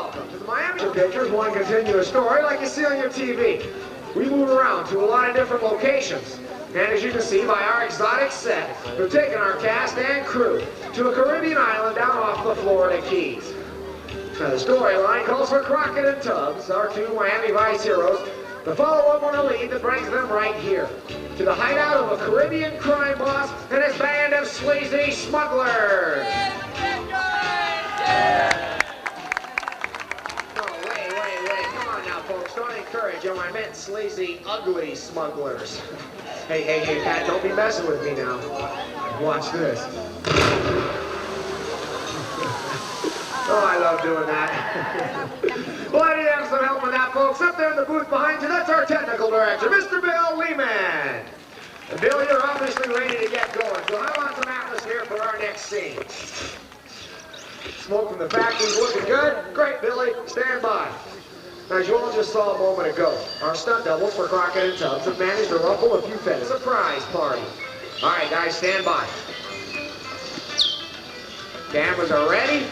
welcome to the Miami Pictures, one continuous story like you see on your TV. We move around to a lot of different locations. And as you can see by our exotic set, we've taken our cast and crew to a Caribbean island down off the Florida Keys. Now the storyline calls for Crockett and Tubbs, our two Miami Vice heroes, to follow up on a lead that brings them right here, to the hideout of a Caribbean crime boss and his band of sleazy smugglers. Folks, don't encourage them. I meant sleazy, ugly smugglers. Hey, Pat, don't be messing with me now. Watch this. Oh, I love doing that. Well, I need to have some help with that, folks. Up there in the booth behind you, that's our technical director, Mr. Bill Lehman. And Bill, you're obviously ready to get going, so how about some atmosphere for our next scene? Smoke from the factory's looking good. Great, Billy. Stand by. As you all just saw a moment ago, our stunt doubles for Crockett and Tubbs have managed to ruffle a few feathers. Surprise party. All right, guys, stand by. Cameras are ready.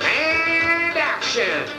And action.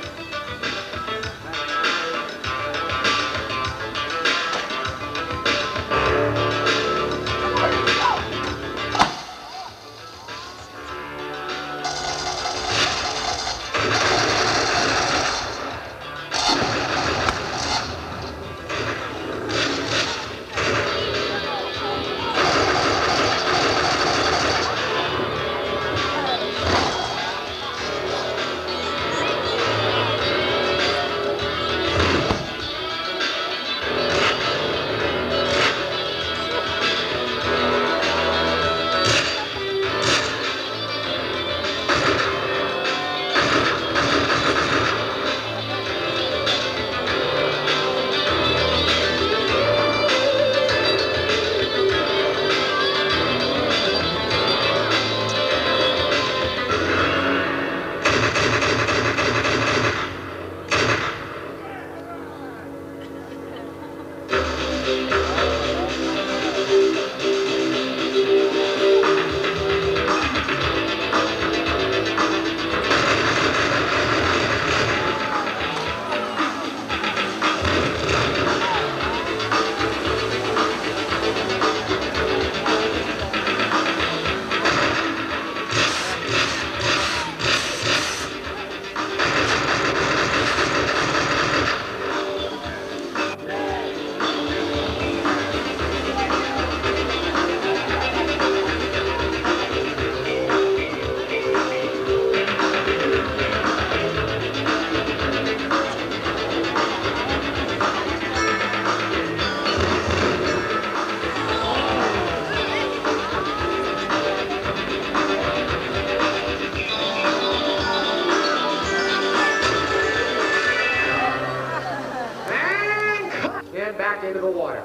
Into the water.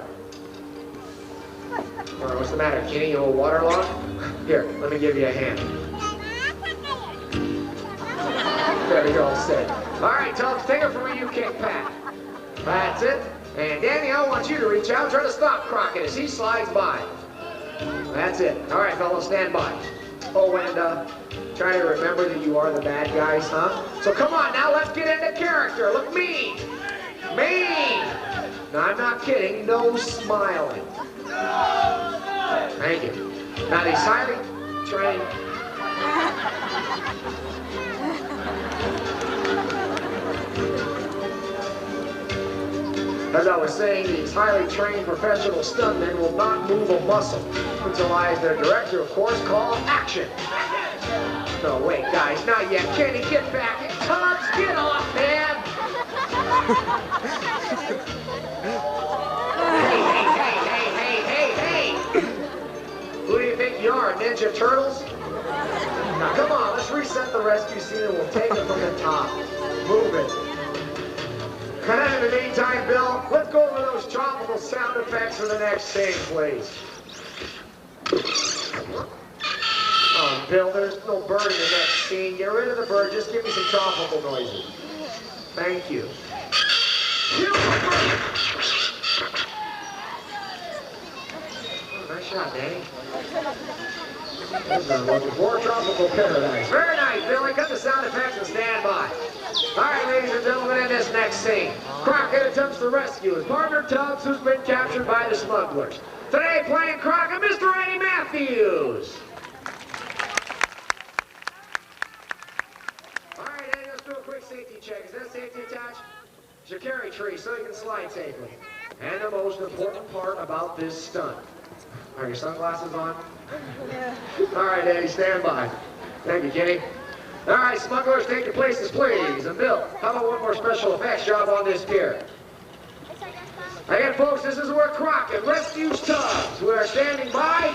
All right, what's the matter, Kenny? You all waterlogged? Here, let me give you a hand. There we go, set. All right, Tubbs, take it from me, you kick Pat. That's it. And Danny, I want you to reach out and try to stop Crockett as he slides by. That's it. All right, fellas, stand by. Oh, and try to remember that you are the bad guys, huh? So come on now, let's get into character. Look mean. Mean. No, I'm not kidding. No smiling. Thank you. Now these highly trained... As I was saying, these highly trained professional stuntmen will not move a muscle until I, as their director, of course, call action. No, wait, guys, not yet. Kenny, get back. Tubbs, get off, man. Hey. Who do you think you are, Ninja Turtles? Now, come on, let's reset the rescue scene and we'll take it from the top. Move it. And in the meantime, Bill, let's go over those tropical sound effects for the next scene, please. Oh, Bill, there's no bird in the next scene. Get rid of the bird. Just give me some tropical noises. Thank you. Nice shot, Danny. This is looking for tropical paradise. Very nice. right, Billy, cut the sound effects and stand by. All right, ladies and gentlemen, in this next scene, Crockett attempts to rescue his partner Tubbs, who's been captured by the smugglers. Today, playing Crockett, Mr. Eddie Matthews. All right, Eddie, let's do a quick safety check. Is that safety attached? It's your carry tree so you can slide safely. And the most important part about this stunt. Are your sunglasses on? All right, Eddie, stand by. Thank you, Kenny. All right, smugglers, take your places, please. And Bill, how about one more special effects job on this pier? Again, folks, this is where Crockett rescues Tubbs. We are standing by.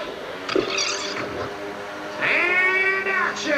And action!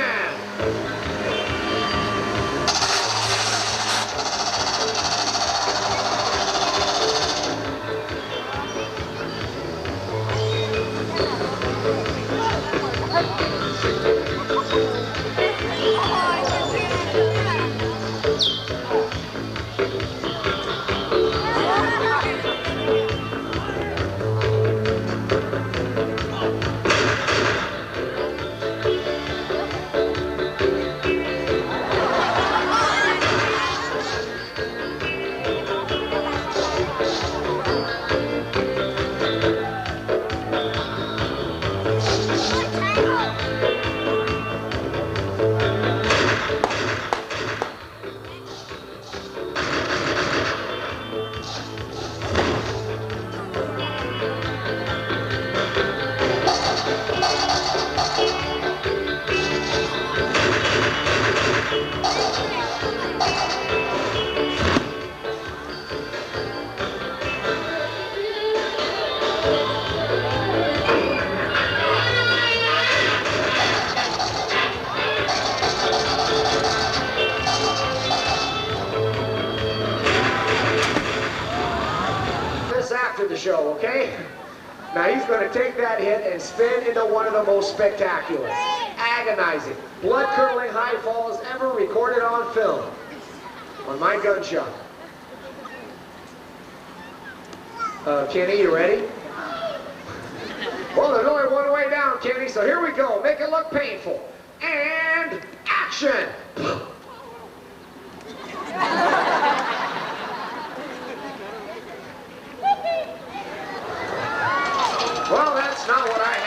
Show, okay? Now he's going to take that hit and spin into one of the most spectacular, agonizing, blood-curdling high falls ever recorded on film. On my gunshot. Kenny, you ready? Well, there's only one way down, Kenny, so here we go. Make it look painful. And action! Well, that's not what I had.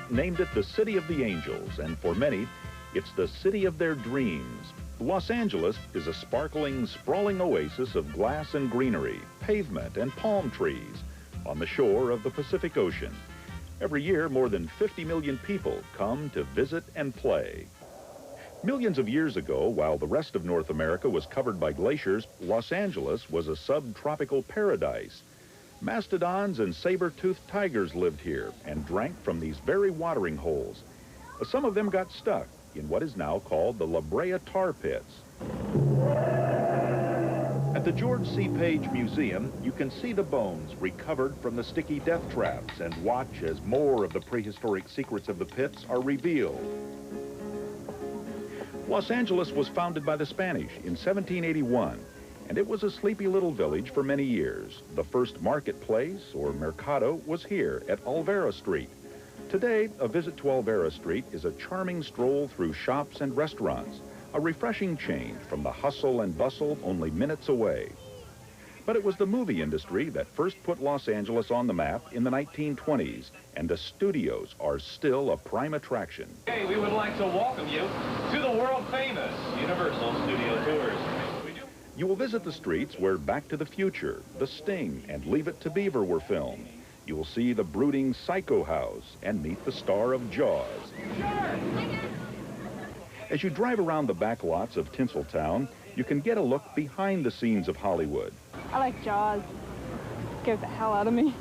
named it the City of the Angels, and for many, it's the city of their dreams. Los Angeles is a sparkling, sprawling oasis of glass and greenery, pavement and palm trees on the shore of the Pacific Ocean. Every year, more than 50 million people come to visit and play. Millions of years ago, while the rest of North America was covered by glaciers, Los Angeles was a subtropical paradise. Mastodons and saber-toothed tigers lived here and drank from these very watering holes. Some of them got stuck in what is now called the La Brea Tar Pits. At the George C. Page Museum, you can see the bones recovered from the sticky death traps and watch as more of the prehistoric secrets of the pits are revealed. Los Angeles was founded by the Spanish in 1781, and it was a sleepy little village for many years. The first marketplace, or mercado, was here at Olvera Street. Today, a visit to Olvera Street is a charming stroll through shops and restaurants, a refreshing change from the hustle and bustle only minutes away. But it was the movie industry that first put Los Angeles on the map in the 1920s, and the studios are still a prime attraction. Hey, we would like to welcome you to the world-famous Universal Studio Tours. You will visit the streets where Back to the Future, The Sting, and Leave It to Beaver were filmed. You will see the brooding Psycho House and meet the star of Jaws. As you drive around the back lots of Tinseltown, you can get a look behind the scenes of Hollywood. I like Jaws. Scares the hell out of me.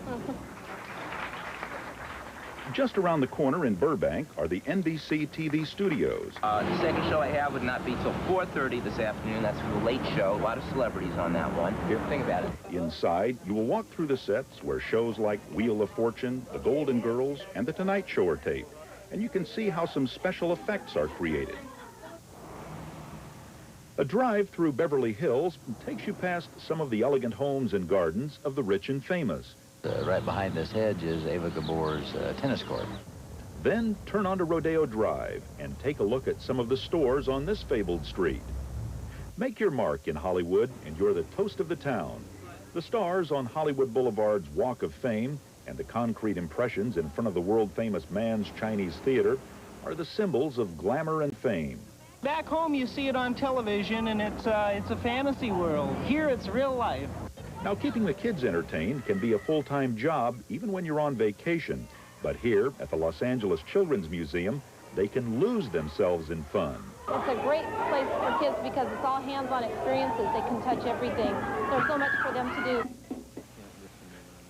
Just around the corner in Burbank are the NBC TV studios. The second show I have would not be till 4:30 this afternoon. That's the late show. A lot of celebrities on that one. Here, think about it. Inside, you will walk through the sets where shows like Wheel of Fortune, The Golden Girls, and The Tonight Show are taped. And you can see how some special effects are created. A drive through Beverly Hills takes you past some of the elegant homes and gardens of the rich and famous. Right behind this hedge is Ava Gabor's tennis court. Then turn onto Rodeo Drive and take a look at some of the stores on this fabled street. Make your mark in Hollywood and you're the toast of the town. The stars on Hollywood Boulevard's Walk of Fame and the concrete impressions in front of the world-famous Mann's Chinese Theater are the symbols of glamour and fame. Back home you see it on television and it's a fantasy world. Here it's real life. Now, keeping the kids entertained can be a full-time job even when you're on vacation. But here at the Los Angeles Children's Museum, they can lose themselves in fun. It's a great place for kids because it's all hands-on experiences. They can touch everything. There's so much for them to do.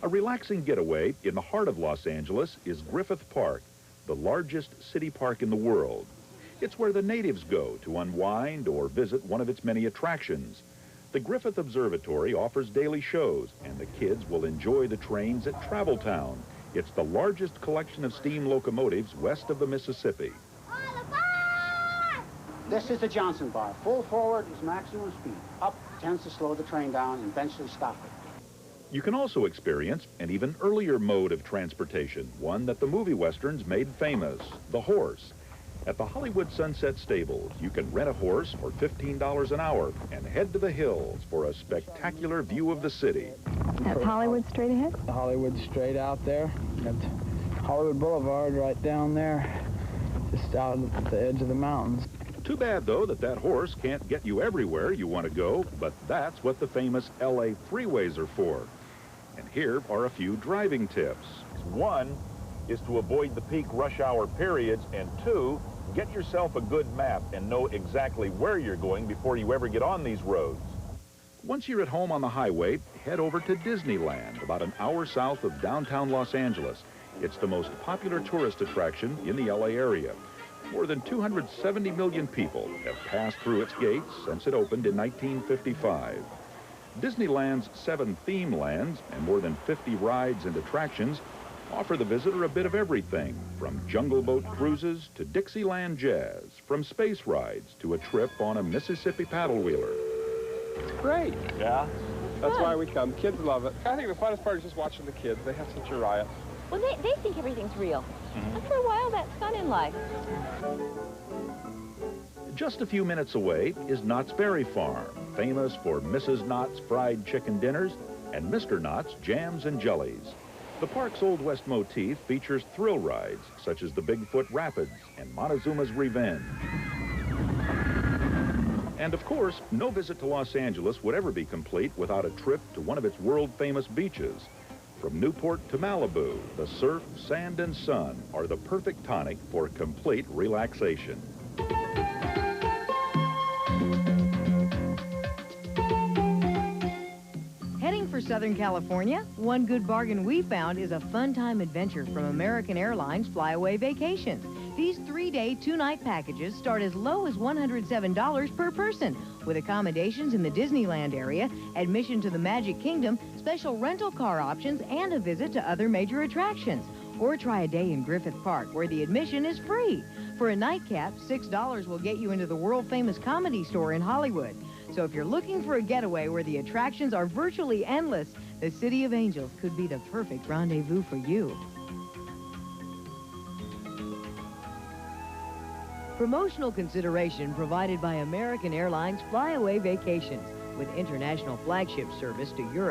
A relaxing getaway in the heart of Los Angeles is Griffith Park, the largest city park in the world. It's where the natives go to unwind or visit one of its many attractions. The Griffith Observatory offers daily shows, and the kids will enjoy the trains at Travel Town. It's the largest collection of steam locomotives west of the Mississippi. This is the Johnson bar. Full forward is maximum speed. Up tends to slow the train down and eventually stop it. You can also experience an even earlier mode of transportation, one that the movie westerns made famous, the horse. At the Hollywood Sunset Stables, you can rent a horse for $15 an hour and head to the hills for a spectacular view of the city. That's Hollywood straight ahead? Hollywood straight out there. Got Hollywood Boulevard right down there, just out at the edge of the mountains. Too bad, though, that horse can't get you everywhere you want to go, but that's what the famous LA freeways are for. And here are a few driving tips. One is to avoid the peak rush hour periods, and two, get yourself a good map and know exactly where you're going before you ever get on these roads. Once you're at home on the highway, head over to Disneyland, about an hour south of downtown Los Angeles. It's the most popular tourist attraction in the LA area. More than 270 million people have passed through its gates since it opened in 1955. Disneyland's 7 theme lands and more than 50 rides and attractions offer the visitor a bit of everything, from jungle boat cruises to Dixieland jazz, from space rides to a trip on a Mississippi paddle wheeler. Great. Yeah, that's why we come. Kids love it. I think the funnest part is just watching the kids. They have such a riot. Well, they think everything's real. And for a while, that's fun in life. Just a few minutes away is Knott's Berry Farm, famous for Mrs. Knott's fried chicken dinners and Mr. Knott's jams and jellies. The park's Old West motif features thrill rides, such as the Bigfoot Rapids and Montezuma's Revenge. And of course, no visit to Los Angeles would ever be complete without a trip to one of its world-famous beaches. From Newport to Malibu, the surf, sand, and sun are the perfect tonic for complete relaxation. Heading for Southern California? One good bargain we found is a fun-time adventure from American Airlines Flyaway Vacations. These 3-day, 2-night packages start as low as $107 per person, with accommodations in the Disneyland area, admission to the Magic Kingdom, special rental car options, and a visit to other major attractions. Or try a day in Griffith Park, where the admission is free. For a nightcap, $6 will get you into the world-famous Comedy Store in Hollywood. So if you're looking for a getaway where the attractions are virtually endless, the City of Angels could be the perfect rendezvous for you. Promotional consideration provided by American Airlines Flyaway Vacations, with international flagship service to Europe